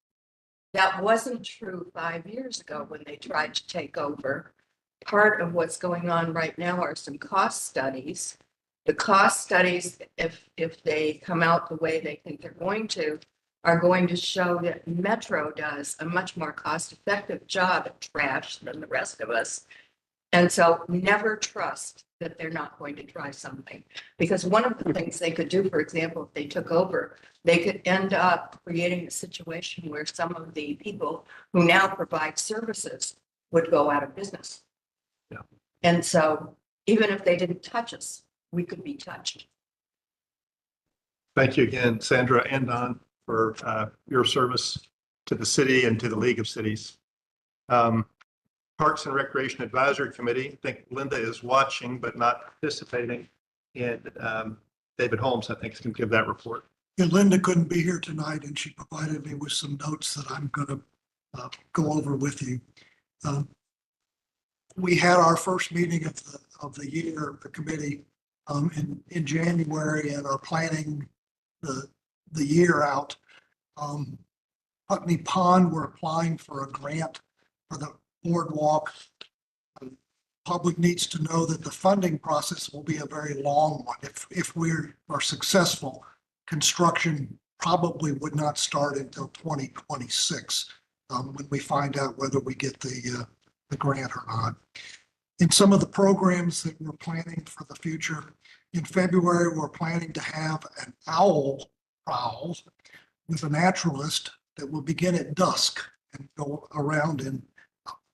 that wasn't true 5 years ago when they tried to take over. Part of what's going on right now are some cost studies. The cost studies, if they come out the way they think they're going to, are going to show that Metro does a much more cost-effective job at trash than the rest of us. And so never trust that they're not going to try something. Because one of the things they could do, for example, if they took over, they could end up creating a situation where some of the people who now provide services would go out of business. Yeah. And so even if they didn't touch us, we could be touched. Thank you again, Sandra and Don, for your service to the city and to the League of Cities. Parks and Recreation Advisory Committee, I think Linda is watching but not participating. And David Holmes, I think, is going to give that report. Yeah, Linda couldn't be here tonight, and she provided me with some notes that I'm going to go over with you. We had our first meeting of the year of the committee in January, and are planning the year out. Putney Pond, we're applying for a grant for the boardwalk. Public needs to know that the funding process will be a very long one. If we are successful, construction probably would not start until 2026 when we find out whether we get the grant or not. In some of the programs that we're planning for the future, in February, we're planning to have an owl prowl with a naturalist that will begin at dusk and go around, and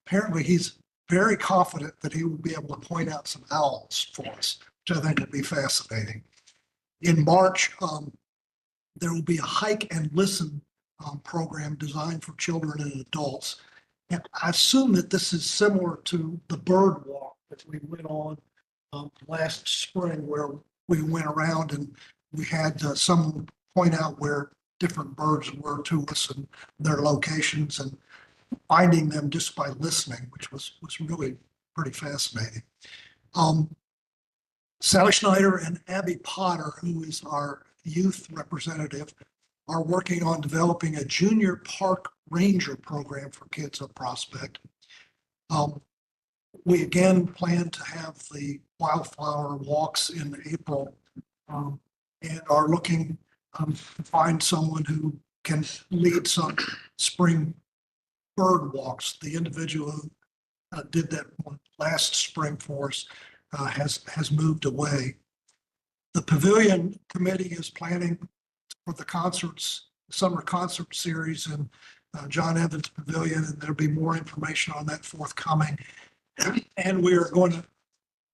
apparently he's very confident that he will be able to point out some owls for us, which I think would be fascinating. In March, there will be a hike and listen program designed for children and adults. And I assume that this is similar to the bird walk that we went on last spring, where we went around and we had someone point out where different birds were to us and their locations, and finding them just by listening, which was really pretty fascinating. Sally Schneider and Abby Potter, who is our youth representative, are working on developing a junior park ranger program for kids at Prospect. We again plan to have the wildflower walks in April, and are looking to find someone who can lead some spring bird walks. The individual who did that one last spring for us has moved away. The Pavilion Committee is planning for the concerts, summer concert series in John Evans Pavilion, and there'll be more information on that forthcoming. And we are going to,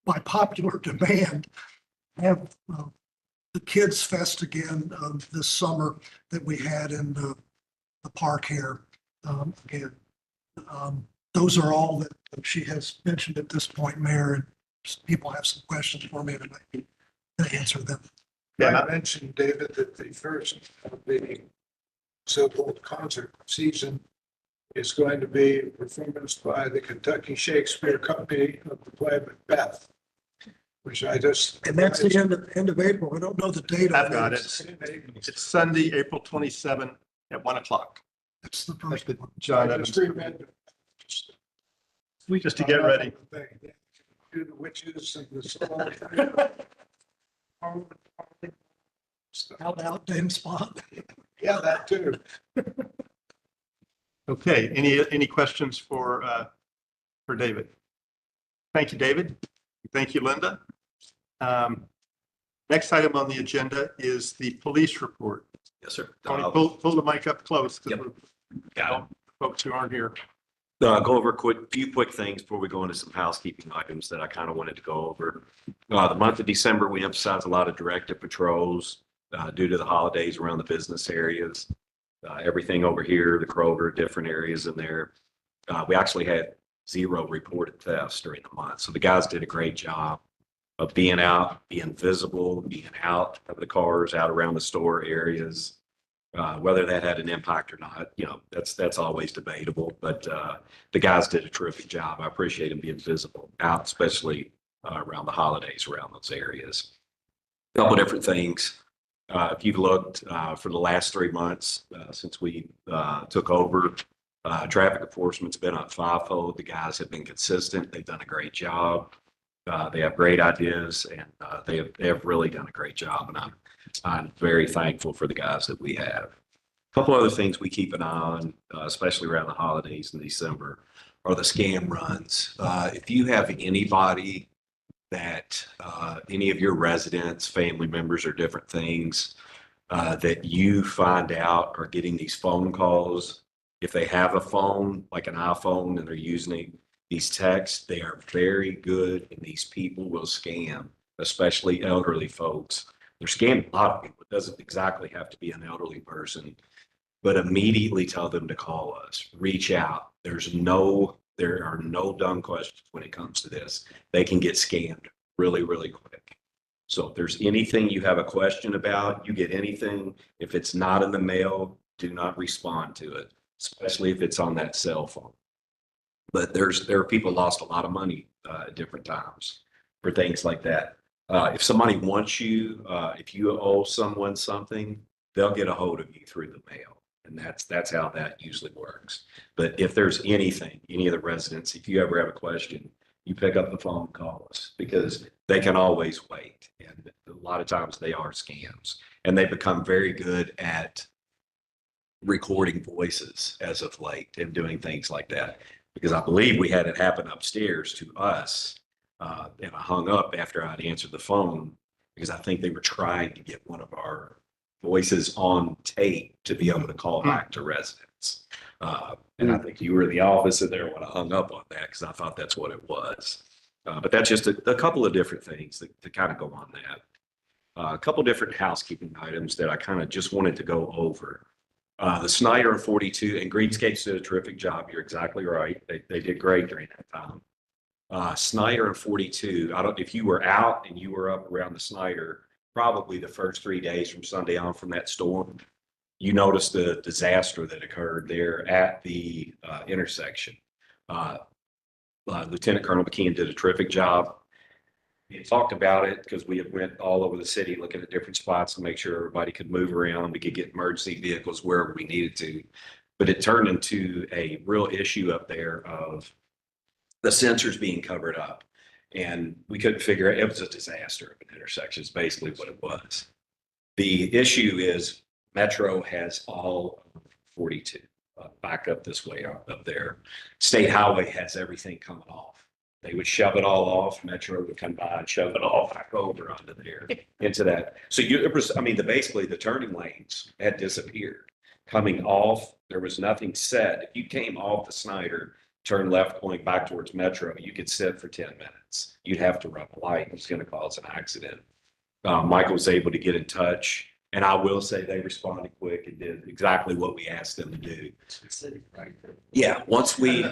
by popular demand, have the Kids Fest again this summer that we had in the park here. Again, those are all that she has mentioned at this point, Mayor, and people have some questions for me, and I might be able to answer them. I mentioned, David, that the first of the so-called concert season is going to be a performance by the Kentucky Shakespeare Company of the play Macbeth. which I just. And that's the end of April. I don't know the date. I've on got this. it. It's Sunday, April 27 at 1:00. That's the first one. John I Evans. just read it. Just to get ready. Do the witches and the. How about Dan Spot? Yeah, that too. Okay, any questions for David? Thank you, David. Thank you, Linda. Next item on the agenda is the police report. Yes, sir. Tony, pull the mic up close. 'Cause Yep. we're- Got it. Folks who aren't here. Go over few quick things before we go into some housekeeping items that I kind of wanted to go over. The month of December, we emphasize a lot of directed patrols due to the holidays around the business areas. Everything over here, the Kroger, different areas in there. We actually had 0 reported thefts during the month. So the guys did a great job of being out, being visible, being out of the cars, out around the store areas. Whether that had an impact or not, that's always debatable, but the guys did a terrific job. I appreciate them being visible out, especially around the holidays around those areas. A couple of different things. If you've looked for the last 3 months since we took over, traffic enforcement's been up 5-fold. The guys have been consistent. They've done a great job. They have great ideas, and they have really done a great job. And I'm very thankful for the guys that we have. A couple other things we keep an eye on, especially around the holidays in December, are the scam runs. If you have anybody that any of your residents, family members, or different things that you find out are getting these phone calls, if they have a phone, like an iPhone, and they're using these texts, they are very good, and these people will scam, especially elderly folks. They're scamming a lot of people. It doesn't exactly have to be an elderly person, but immediately tell them to call us, reach out. There are no dumb questions when it comes to this. They can get scammed really, really quick. So if there's anything you have a question about, you get anything, if it's not in the mail, do not respond to it, especially if it's on that cell phone. But there are people lost a lot of money at different times for things like that. If somebody wants you, if you owe someone something, they'll get a hold of you through the mail. And that's how that usually works. But if there's anything, any of the residents, if you ever have a question, you pick up the phone and call us, because they can always wait. And a lot of times they are scams, and they become very good at recording voices as of late and doing things like that. Because I believe we had it happen upstairs to us. And I hung up after I'd answered the phone, because I think they were trying to get one of our voices on tape to be able to call back to residents. And I think you were in the office in there when I hung up on that, because I thought that's what it was. But that's just a couple of different things that kind of go on that. A couple different housekeeping items that I kind of just wanted to go over. The Snyder and 42 and Greenscapes did a terrific job. You're exactly right. They did great during that time. Snyder and 42, if you were out and you were up around the Snyder, probably the first 3 days from Sunday on from that storm, you noticed the disaster that occurred there at the intersection. Lieutenant Colonel McKeon did a terrific job. He talked about it because we had went all over the city looking at different spots to make sure everybody could move around. We could get emergency vehicles wherever we needed to. But it turned into a real issue up there of the sensors being covered up. And we couldn't figure it. It was a disaster of an intersection is basically what it was. The issue is Metro has all of 42 back up this way up there. State Highway has everything coming off. They would shove it all off. Metro would come by and shove it all back over onto there into that. So basically the turning lanes had disappeared. Coming off, there was nothing set. If you came off the Snyder, turn left going back towards Metro, you could sit for 10 minutes. You'd have to run a light. It was going to cause an accident. Michael was able to get in touch, and I will say they responded quick and did exactly what we asked them to do. Yeah, once we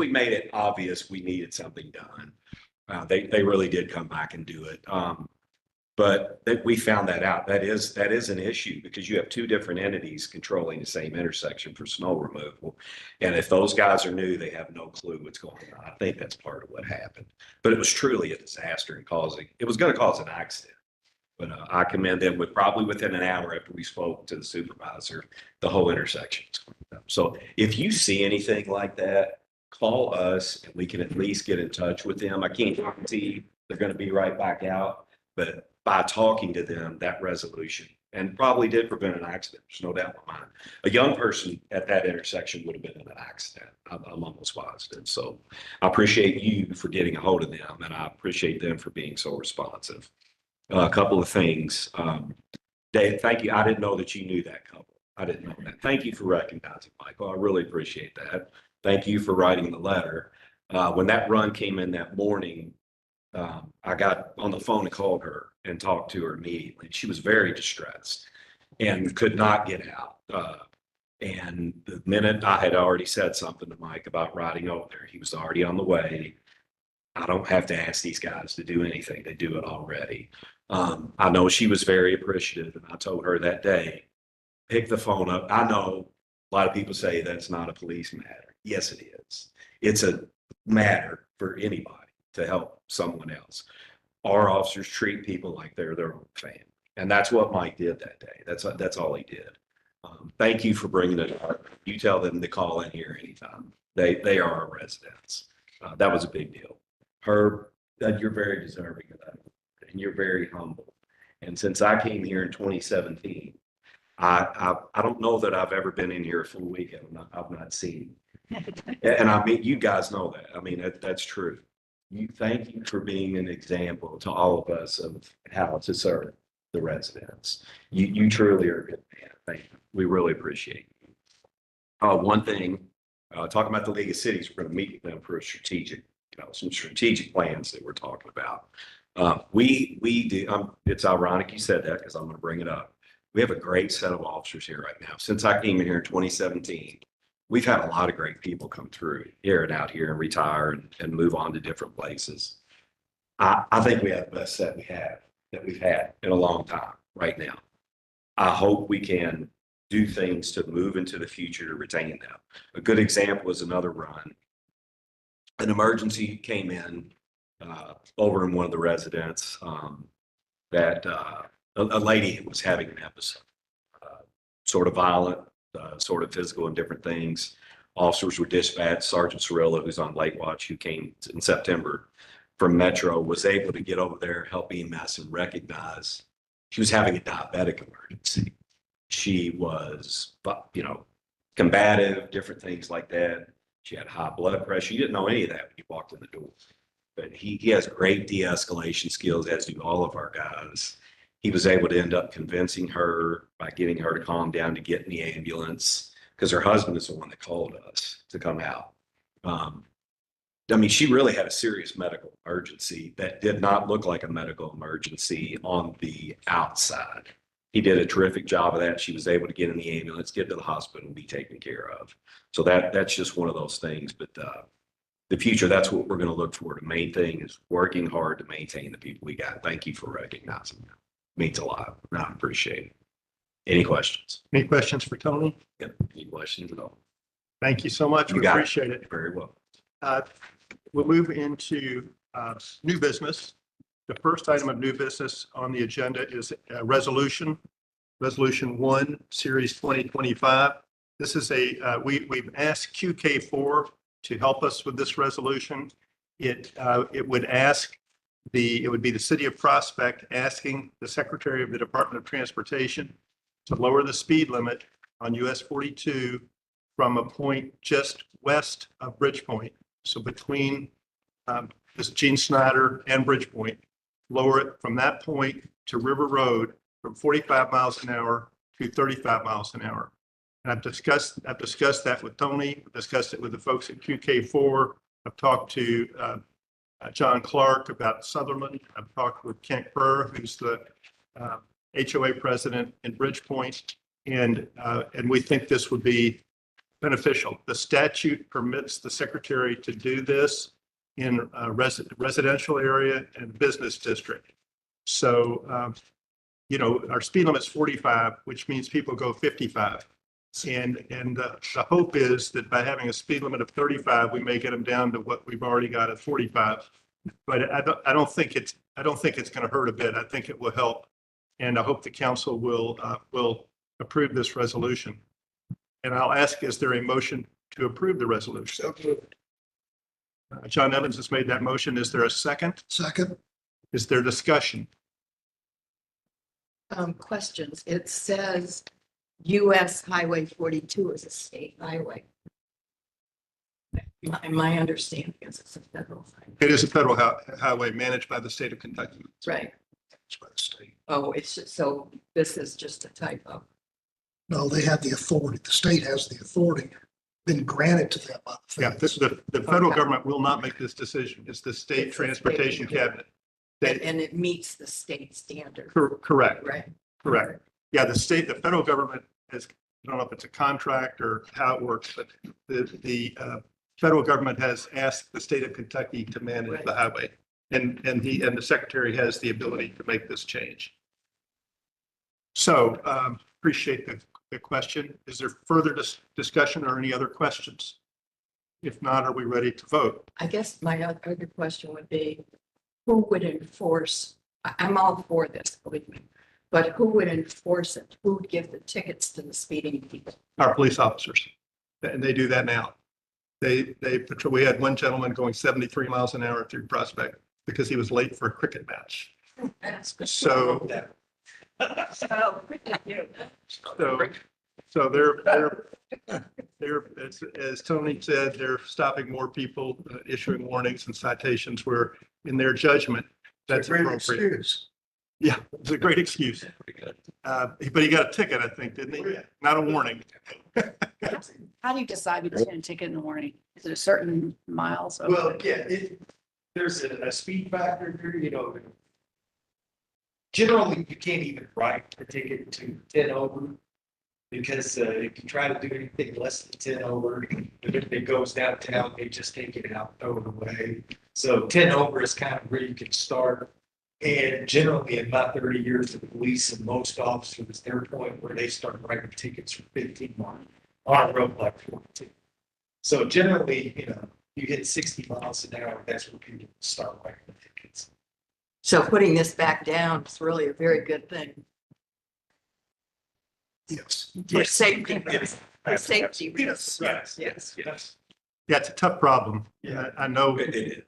made it obvious we needed something done, they really did come back and do it. But we found that out. That is an issue because you have two different entities controlling the same intersection for snow removal. And if those guys are new, they have no clue what's going on. I think that's part of what happened. But it was truly a disaster and it was going to cause an accident. But I commend them probably within an hour after we spoke to the supervisor, the whole intersection. So if you see anything like that, call us and we can at least get in touch with them. I can't guarantee they're going to be right back out, but by talking to them, that resolution and probably did prevent an accident. There's no doubt in my mind. A young person at that intersection would have been in an accident. I'm almost positive. So I appreciate you for getting a hold of them and I appreciate them for being so responsive. A couple of things. Dave, thank you. I didn't know that you knew that couple. I didn't know that. Thank you for recognizing Michael. I really appreciate that. Thank you for writing the letter. When that run came in that morning, I got on the phone and called her and talked to her immediately. She was very distressed and could not get out. And the minute I had already said something to Mike about riding over there, he was already on the way. I don't have to ask these guys to do anything. They do it already. I know she was very appreciative and I told her that day, pick the phone up. I know a lot of people say that's not a police matter. Yes, it is. It's a matter for anybody to help someone else. Our officers treat people like they're their own family. And that's what Mike did that day. That's all he did. Thank you for bringing it up. You tell them to call in here anytime. They are our residents. That was a big deal. Herb, you're very deserving of that. And you're very humble. And since I came here in 2017, I don't know that I've ever been in here a full weekend. I've not seen. And I mean, you guys know that. I mean, that's true. Thank you for being an example to all of us of how to serve the residents. You truly are a good man. Thank you. We really appreciate you. One thing, talking about the League of Cities, we're going to meet with them for a strategic, some strategic plans that we're talking about. We do. It's ironic you said that because I'm going to bring it up. We have a great set of officers here right now. Since I came in here in 2017, we've had a lot of great people come through here and out here and retire and move on to different places. I think we have the best set that we've had in a long time right now. I hope we can do things to move into the future to retain them. A good example is another run. An emergency came in over in one of the residents that a lady was having an episode, sort of violent, sort of physical and different things. Officers were dispatched. Sergeant Cirillo, who's on late watch, who came in September from Metro, was able to get over there, help EMS and recognize she was having a diabetic emergency. She was, combative, different things like that. She had high blood pressure. You didn't know any of that when you walked in the door. But he has great de-escalation skills, as do all of our guys. He was able to end up convincing her by getting her to calm down to get in the ambulance because her husband is the one that called us to come out. She really had a serious medical emergency that did not look like a medical emergency on the outside. He did a terrific job of that. She was able to get in the ambulance, get to the hospital, and be taken care of. So that's just one of those things. But the future, that's what we're going to look for. The main thing is working hard to maintain the people we got. Thank you for recognizing that. Means a lot. I appreciate it. Any questions? Any questions for Tony? Yep. Any questions at all? Thank you so much. We appreciate it. Very well. We'll move into new business. The first item of new business on the agenda is Resolution 1, Series 2025. This is we've asked QK4 to help us with this resolution. It would be the City of Prospect asking the Secretary of the Department of Transportation to lower the speed limit on US 42 from a point just west of Bridgepoint. So between Gene Snyder and Bridgepoint, lower it from that point to River Road from 45 miles an hour to 35 miles an hour. And I've discussed that with Tony, discussed it with the folks at QK4. I've talked to John Clark about Sutherland. I've talked with Kent Burr, who's the HOA president in Bridgepoint, and we think this would be beneficial. The statute permits the secretary to do this in a residential area and business district. So, our speed limit's 45, which means people go 55. And the hope is that by having a speed limit of 35, we may get them down to what we've already got at 45. But I don't think it's going to hurt a bit. I think it will help. And I hope the council will approve this resolution. And I'll ask, is there a motion to approve the resolution? John Evans has made that motion. Is there a second? Second, Is there discussion? Questions. It says US Highway 42 is a state highway. My understanding is it's a federal highway. It is a federal highway managed by the state of Kentucky. Right. it's by the state. Oh, so this is just a typo. No, they have the authority. The state has the authority, been granted to them by the Yeah, feds. the federal Okay. government will not make this decision. It's the state It's the transportation state. cabinet. And it meets the state standard, Correct, right? correct. Yeah, the federal government has, I don't know if it's a contract or how it works, but the federal government has asked the state of Kentucky to manage the highway. And the secretary has the ability to make this change. So appreciate the question. Is there further discussion or any other questions? If not, are we ready to vote? I guess my other question would be, who would enforce? I'm all for this, believe me, but who would enforce it? Who would give the tickets to the speeding people? Our police officers, and they do that now. They patrol. We had one gentleman going 73 miles an hour through Prospect because he was late for a cricket match. So they're, as Tony said, they're stopping more people, issuing warnings and citations where, in their judgment, that's appropriate. Yeah, it's a great excuse. But he got a ticket, I think, didn't he? Not a warning. How do you decide between a ticket and a warning? Is it a certain miles? Well, yeah, there's a speed factor here, Generally, you can't even write a ticket to 10 over because if you try to do anything less than 10 over, if it goes downtown, they just take it out, throw it away. So 10 over is kind of where you can start. And generally, in my 30 years of police and most officers, their point where they start writing tickets for 15 miles on a road like 42. So generally, you hit 60 miles an hour, that's when people start writing the tickets. So putting this back down is really a very good thing Yes. for safety. For safety. Yes. Yeah, it's a tough problem. Yeah. I know It is.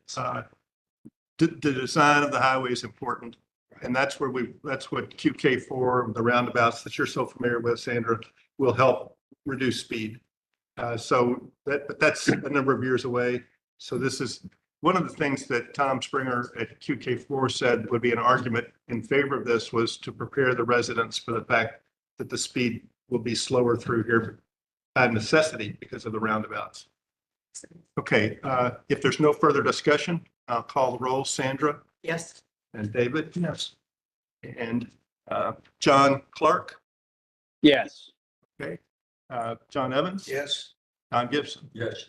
the design of the highway is important. And that's what QK4, the roundabouts that you're so familiar with, Sandra, will help reduce speed. But that's a number of years away. So this is one of the things that Tom Springer at QK4 said would be an argument in favor of this, was to prepare the residents for the fact that the speed will be slower through here by necessity because of the roundabouts. Okay, if there's no further discussion, I'll call the roll. Sandra? Yes. And David? Yes. And John Clark? Yes. Okay. John Evans? Yes. Don Gibson? Yes.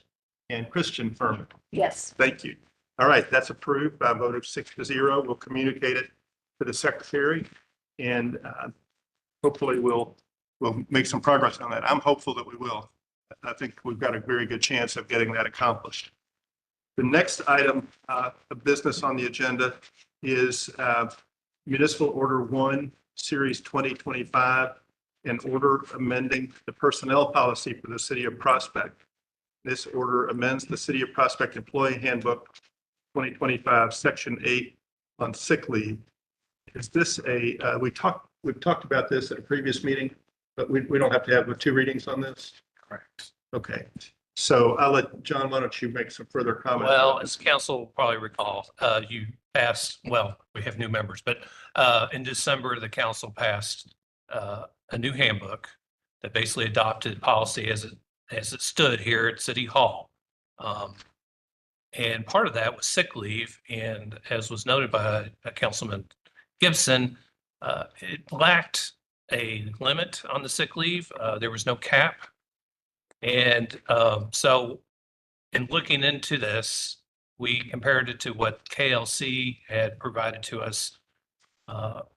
And Christian Furman? Yes. Thank you. All right, that's approved by a vote of 6-0. We'll communicate it to the secretary, and hopefully we'll make some progress on that. I'm hopeful that we will. I think we've got a very good chance of getting that accomplished. The next item of business on the agenda is Municipal Order 1, Series 2025, an order amending the personnel policy for the city of Prospect. This order amends the City of Prospect Employee Handbook 2025, Section 8 on sick leave. Is this we've talked about this at a previous meeting, but we don't have to have 2 readings on this? Correct. Okay. So I'll let John, why don't you make some further comments? Well, as council will probably recall, you passed, well, we have new members, but in December, the council passed a new handbook that basically adopted policy as it stood here at City Hall. And part of that was sick leave. And as was noted by Councilman Gibson, it lacked a limit on the sick leave. There was no cap. And so in looking into this, we compared it to what KLC had provided to us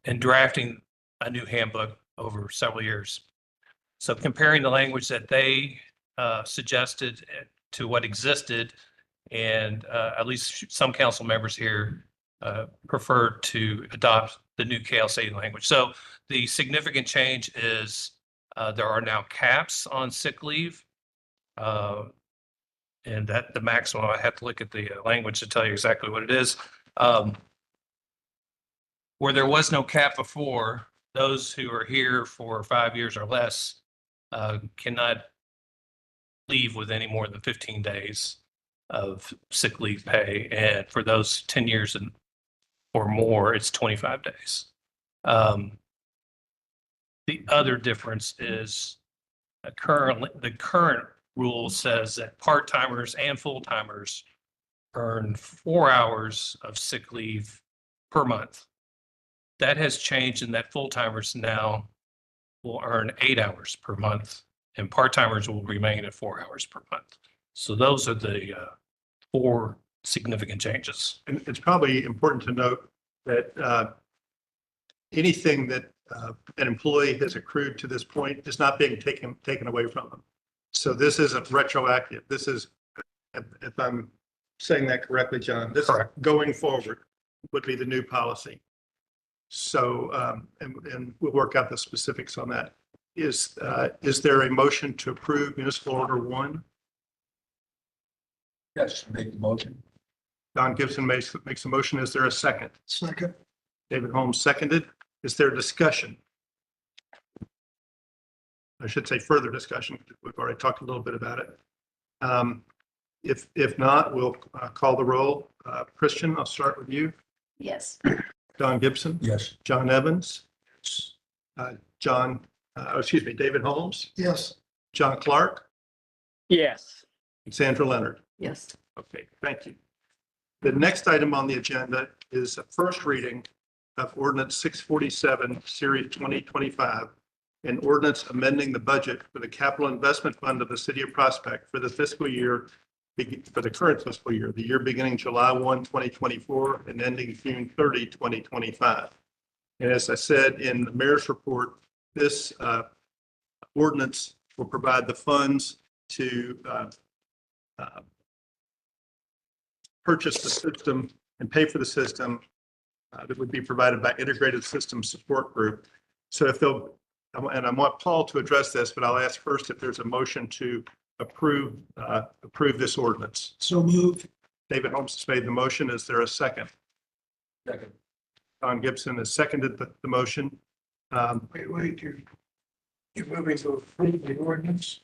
in drafting a new handbook over several years. So comparing the language that they suggested to what existed, and at least some council members here preferred to adopt the new KLC language. So the significant change is there are now caps on sick leave. And that the maximum, I have to look at the language to tell you exactly what it is. Where there was no cap before, those who are here for 5 years or less cannot leave with any more than 15 days of sick leave pay. And for those 10 years or more, it's 25 days. The other difference is the current rule says that part-timers and full-timers earn 4 hours of sick leave per month. That has changed in that full-timers now will earn 8 hours per month and part-timers will remain at 4 hours per month. So those are the 4 significant changes. And it's probably important to note that anything that an employee has accrued to this point is not being taken away from them. So this isn't retroactive. This is, if I'm saying that correctly, John, this is going forward would be the new policy. So, and we'll work out the specifics on that. Is there a motion to approve municipal order 1? Yes, make the motion. Don Gibson makes a motion. Is there a second? Second. David Holmes seconded. Is there discussion? I should say further discussion. We've already talked a little bit about it. If not, we'll call the roll. Christian, I'll start with you. Yes. Don Gibson. Yes. John Evans. David Holmes. Yes. John Clark. Yes. And Sandra Leonard. Yes. Okay, thank you. The next item on the agenda is a first reading of ordinance 647, series 2025, an ordinance amending the budget for the capital investment fund of the city of Prospect for the fiscal year, for the current fiscal year, the year beginning July 1, 2024 and ending June 30, 2025. And as I said in the mayor's report, this ordinance will provide the funds to purchase the system and pay for the system that would be provided by Integrated Systems Support Group. So if they'll, and I want Paul to address this, but I'll ask first if there's a motion to approve this ordinance. So move. David Holmes has made the motion. Is there a second? Second. Don Gibson has seconded the motion. Wait, you're moving to approve the ordinance?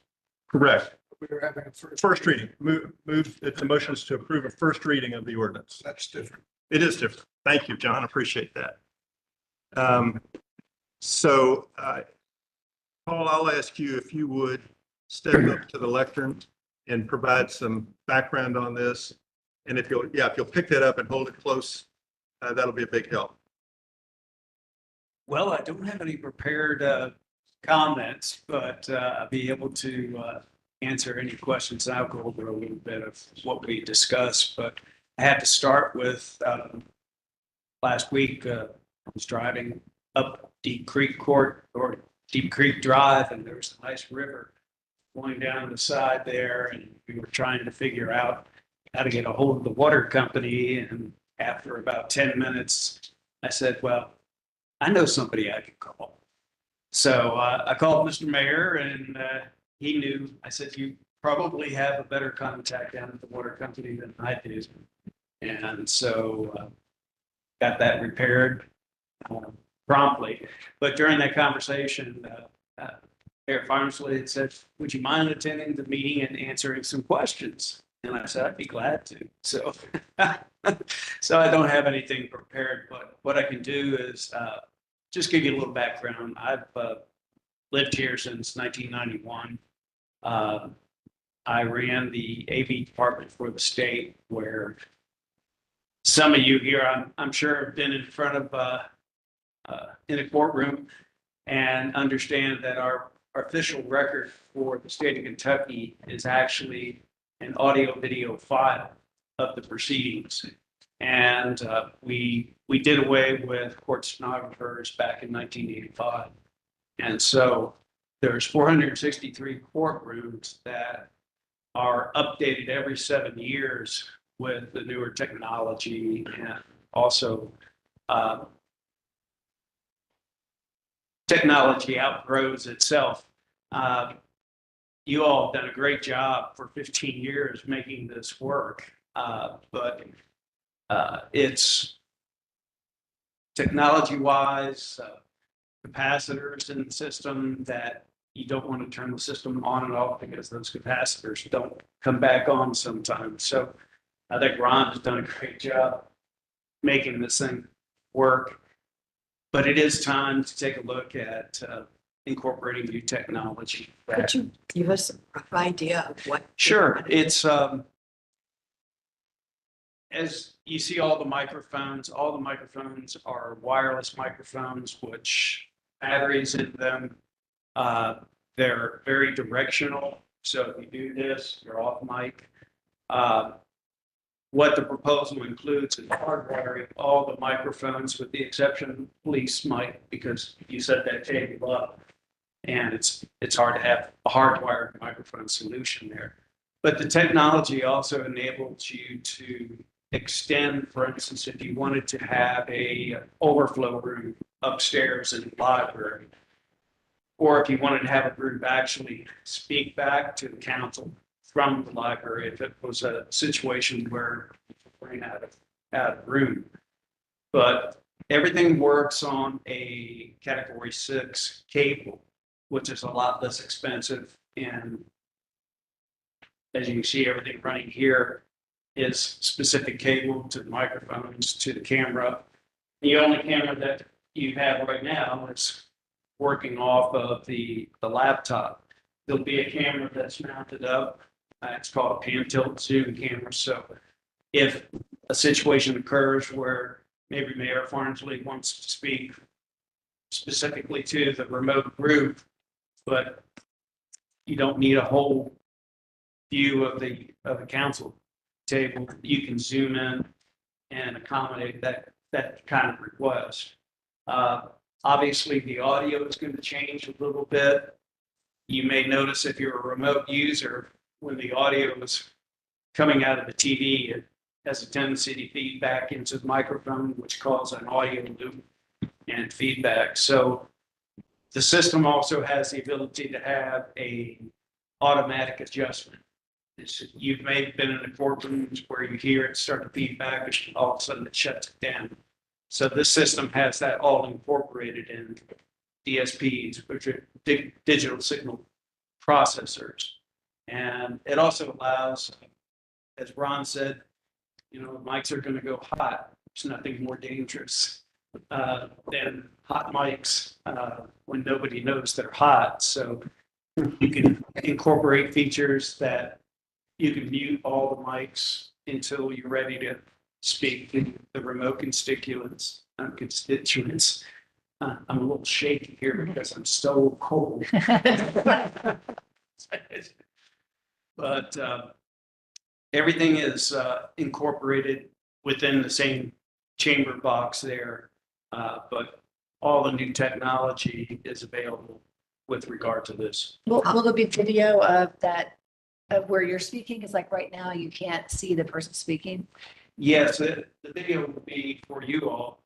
Correct. We're having a First reading. Move the motion is to approve a first reading of the ordinance. That's different. It is different. Thank you, John. Appreciate that. Paul, I'll ask you if you would step up to the lectern and provide some background on this. And if you'll pick that up and hold it close, that'll be a big help. Well, I don't have any prepared comments, but I'll be able to answer any questions. I'll go over a little bit of what we discussed, but I have to start with last week. I was driving up Deep Creek Drive, and there was a nice river going down the side there, and we were trying to figure out how to get a hold of the water company. And after about 10 minutes, I said, well, I know somebody I could call. So I called Mr. Mayor, and he knew. I said, you probably have a better contact down at the water company than I do. And so got that repaired promptly. But during that conversation, Mayor Farnsley had said, would you mind attending the meeting and answering some questions? And I said, I'd be glad to. So, so I don't have anything prepared, but what I can do is just give you a little background. I've lived here since 1991. I ran the AV department for the state, where some of you here, I'm sure, have been in front of in a courtroom and understand that our official record for the state of Kentucky is actually an audio video file of the proceedings. And we did away with court stenographers back in 1985. And so there's 463 courtrooms that are updated every 7 years with the newer technology, and also technology outgrows itself. You all have done a great job for 15 years making this work, but it's technology-wise, capacitors in the system that you don't want to turn the system on and off because those capacitors don't come back on sometimes. So I think Ron has done a great job making this thing work. But it is time to take a look at incorporating new technology. Could you give us a rough idea of what? Sure. It's as you see all the microphones are wireless microphones, which batteries in them. They're very directional. So if you do this, you're off mic. What the proposal includes is hardwiring all the microphones with the exception of the police mic, because you set that table up and it's hard to have a hardwired microphone solution there. But the technology also enables you to extend, for instance, if you wanted to have a overflow room upstairs in the library, or if you wanted to have a group actually speak back to the council from the library, if it was a situation where you ran out of room. But everything works on a Category 6 cable, which is a lot less expensive. And as you can see, everything running here is specific cable to the microphones, to the camera. The only camera that you have right now is working off of the laptop. There'll be a camera that's mounted up. It's called a pan tilt zoom camera. So if a situation occurs where maybe Mayor Farnsley wants to speak specifically to the remote group, but you don't need a whole view of the council table, you can zoom in and accommodate that kind of request. Obviously, the audio is going to change a little bit. You may notice if you're a remote user, when the audio is coming out of the TV, it has a tendency to feed back into the microphone, which causes an audio loop and feedback. So the system also has the ability to have a automatic adjustment. You may have been in a courtroom where you hear it start to feed back, and all of a sudden it shuts it down. So this system has that all incorporated in DSPs, which are digital signal processors. And it also allows, as Ron said, mics are going to go hot. There's nothing more dangerous than hot mics when nobody knows they're hot. So you can incorporate features that you can mute all the mics until you're ready to speak to the remote constituents. I'm a little shaky here because I'm so cold. But everything is incorporated within the same chamber box there. But all the new technology is available with regard to this. Will there be video of that, of where you're speaking? Because like right now, you can't see the person speaking. Yes, the video will be for you all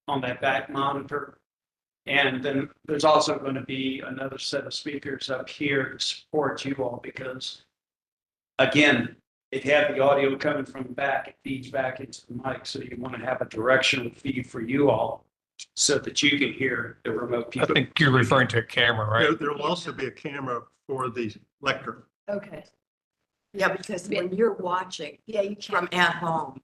on that back monitor. And then there's also going to be another set of speakers up here to support you all, because again, if you have the audio coming from the back, it feeds back into the mic. So you want to have a directional feed for you all so that you can hear the remote people. I think you're referring to a camera, right? There will also be a camera for the lectern. Okay. Yeah, because when you're watching Yeah, you from can't. at home,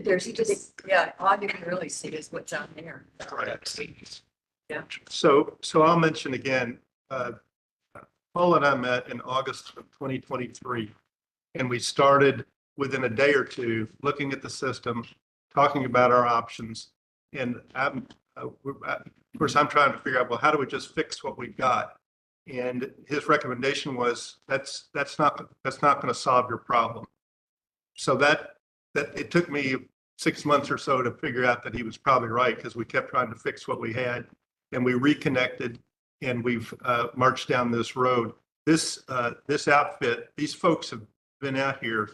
there's just, yeah, all you can really see is what's out there. Correct. Yeah. So I'll mention again, Paul and I met in August of 2023, and we started within a day or two looking at the system, talking about our options. And of course, I'm trying to figure out, well, how do we just fix what we've got? And his recommendation was that's not going to solve your problem. So that that it took me 6 months or so to figure out that he was probably right, because we kept trying to fix what we had, and we reconnected, and we've marched down this road. This outfit, these folks have been out here,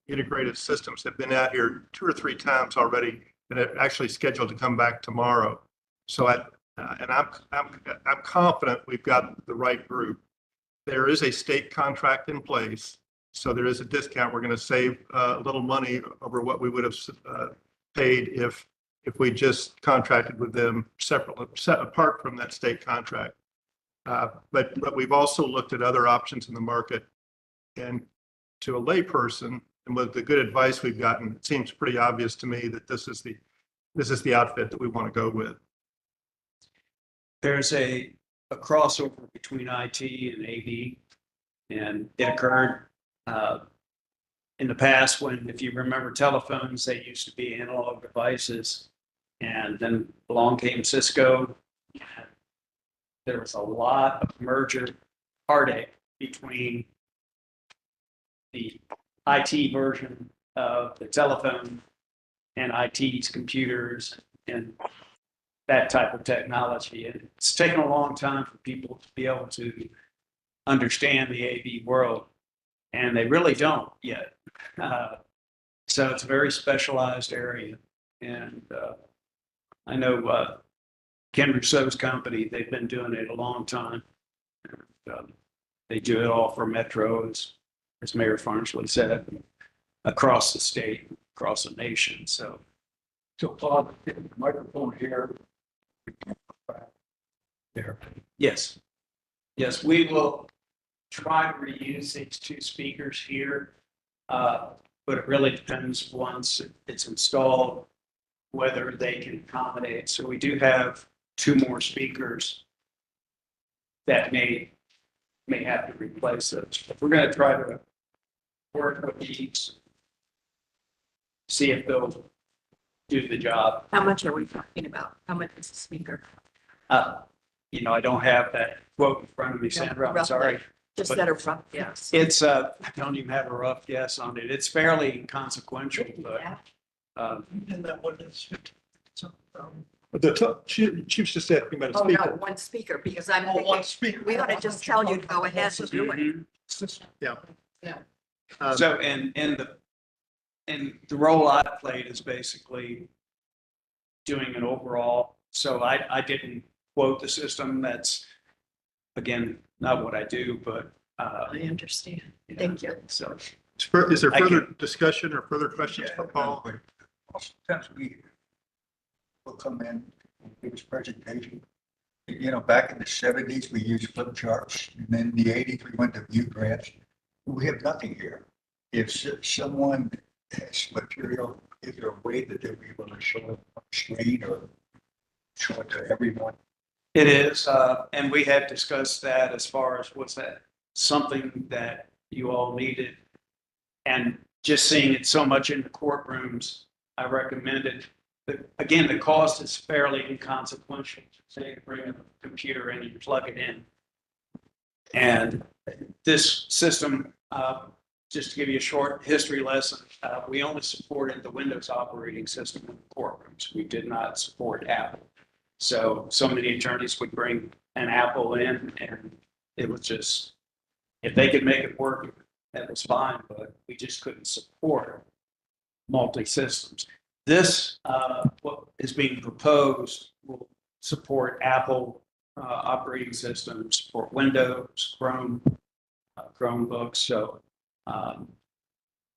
Integrated Systems have been out here 2 or 3 times already, and are actually scheduled to come back tomorrow. So I'm confident we've got the right group. There is a state contract in place, so there is a discount. We're going to save a little money over what we would have paid if we just contracted with them apart from that state contract. But we've also looked at other options in the market, and to a layperson, and with the good advice we've gotten, it seems pretty obvious to me that this is the outfit that we want to go with. There's a crossover between IT and AV, and it occurred in the past when, if you remember telephones, they used to be analog devices, and then along came Cisco. There was a lot of merger heartache between the IT version of the telephone and IT's computers and that type of technology. And it's taken a long time for people to be able to understand the AV world, and they really don't yet. So it's a very specialized area. And I know Ken Rousseau's company, they've been doing it a long time. They do it all for Metro, as Mayor Farnsley said, across the state, across the nation. So Bob, the microphone here. There. yes, we will try to reuse these 2 speakers here, but it really depends once it's installed whether they can accommodate. So we do have 2 more speakers that may have to replace those. But we're going to try to work with these, see if they'll do the job. How much are we talking about? How much is the speaker? I don't have that quote in front of me, Sandra. I'm Roughly. sorry. Just But that a rough guess. It's, I don't even have a rough guess on it. It's fairly inconsequential, but And that one is. But she was just asking about a Oh, speaker. no, one speaker, because I'm Oh, thinking, one speaker. we ought to just tell you to go ahead and do it. Yeah. Yeah. So, and the role I played is basically doing an overall. So I didn't quote the system. That's, again, not what I do, but. I understand. Thank you. So. Is there I further can- discussion or further questions for Paul? Sometimes we will come in and give us presentation. Back in the 70s, we used flip charts, and then in the 80s, we went to view graphs. We have nothing here. If someone has material, is there a way that they'll be able to show it on the screen or show it to everyone? It is, and we had discussed that as far as what's that, something that you all needed. And just seeing it so much in the courtrooms, I recommended, but again, the cost is fairly inconsequential. Say you bring a computer in, you plug it in. And this system, just to give you a short history lesson, we only supported the Windows operating system in the courtrooms. We did not support Apple. So many attorneys would bring an Apple in, and it was just, if they could make it work, that was fine, but we just couldn't support multi-systems. This, what is being proposed, will support Apple operating systems, support Windows, Chrome, Chromebooks. So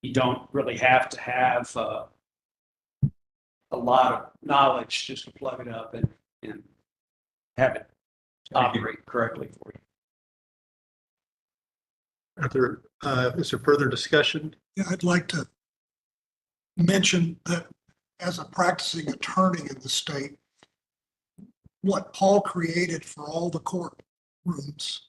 you don't really have to have a lot of knowledge just to plug it up and have it operate correctly for you. Is there further discussion? Yeah, I'd like to mention that as a practicing attorney in the state, what Paul created for all the courtrooms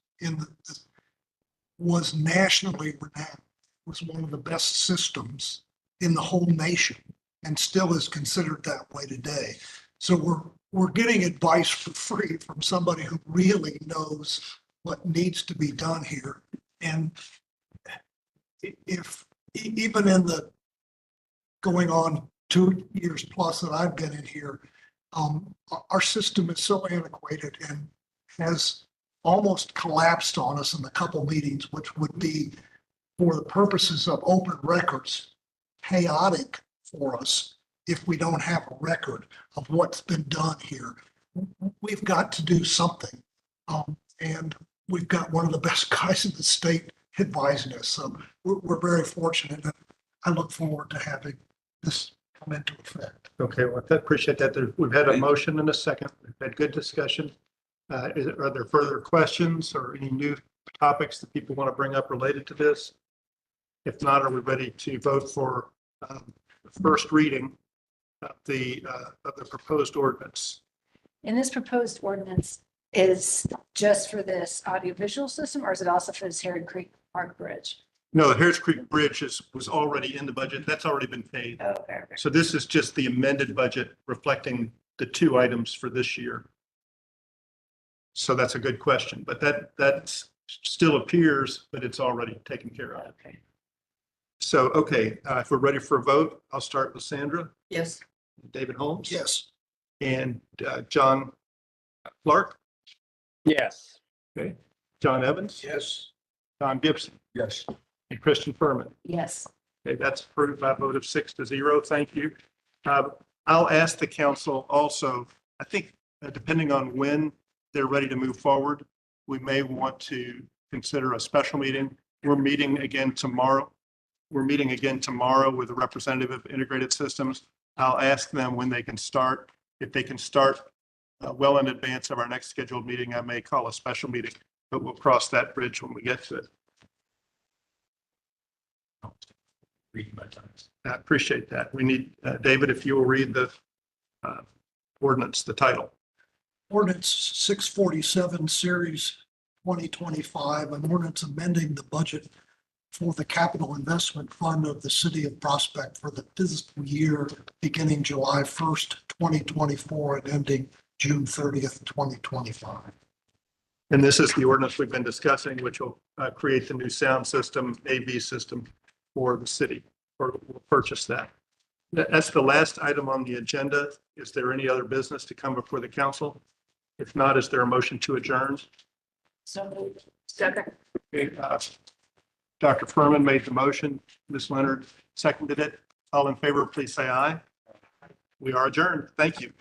was nationally renowned, was one of the best systems in the whole nation, and still is considered that way today. So we're getting advice for free from somebody who really knows what needs to be done here. And if even in the going on 2 years plus that I've been in here, our system is so antiquated and has almost collapsed on us in a couple meetings, which would be, for the purposes of open records, chaotic for us if we don't have a record of what's been done here. We've got to do something. And we've got one of the best guys in the state advising us. So we're very fortunate. And I look forward to having this come into effect. Okay, well, I appreciate that. We've had a motion and a second. We've had good discussion. Are there further questions or any new topics that people want to bring up related to this? If not, are we ready to vote for the first reading of the proposed ordinance? And this proposed ordinance is just for this audiovisual system, or is it also for this Heron Creek Park Bridge? No, the Harris Creek Bridge was already in the budget. That's already been paid. Oh, okay. So this is just the amended budget reflecting the two items for this year. So that's a good question, but that still appears, but it's already taken care of. Okay. So, okay, if we're ready for a vote, I'll start with Sandra, Yes. David Holmes. Yes. And John Clark, Yes. okay, John Evans, Yes. Tom Gibson, Yes. and Christian Furman. Yes. Okay, that's approved by a vote of 6-0. Thank you. I'll ask the council also, I think, depending on when they're ready to move forward, we may want to consider a special meeting. We're meeting again tomorrow. We're meeting again tomorrow with a representative of Integrated Systems. I'll ask them when they can start. If they can start well in advance of our next scheduled meeting, I may call a special meeting, but we'll cross that bridge when we get to it. I appreciate that. We need, David, if you will read the ordinance, the title. Ordinance 647, Series 2025, an ordinance amending the budget for the Capital Investment Fund of the City of Prospect for the fiscal year beginning July 1st, 2024 and ending June 30th, 2025. And this is the ordinance we've been discussing, which will create the new sound system, AV system for the city, or we'll purchase that. That's the last item on the agenda. Is there any other business to come before the council? If not, is there a motion to adjourn? So moved. Second. Okay, Dr. Furman made the motion. Ms. Leonard seconded it. All in favor, please say aye. We are adjourned. Thank you.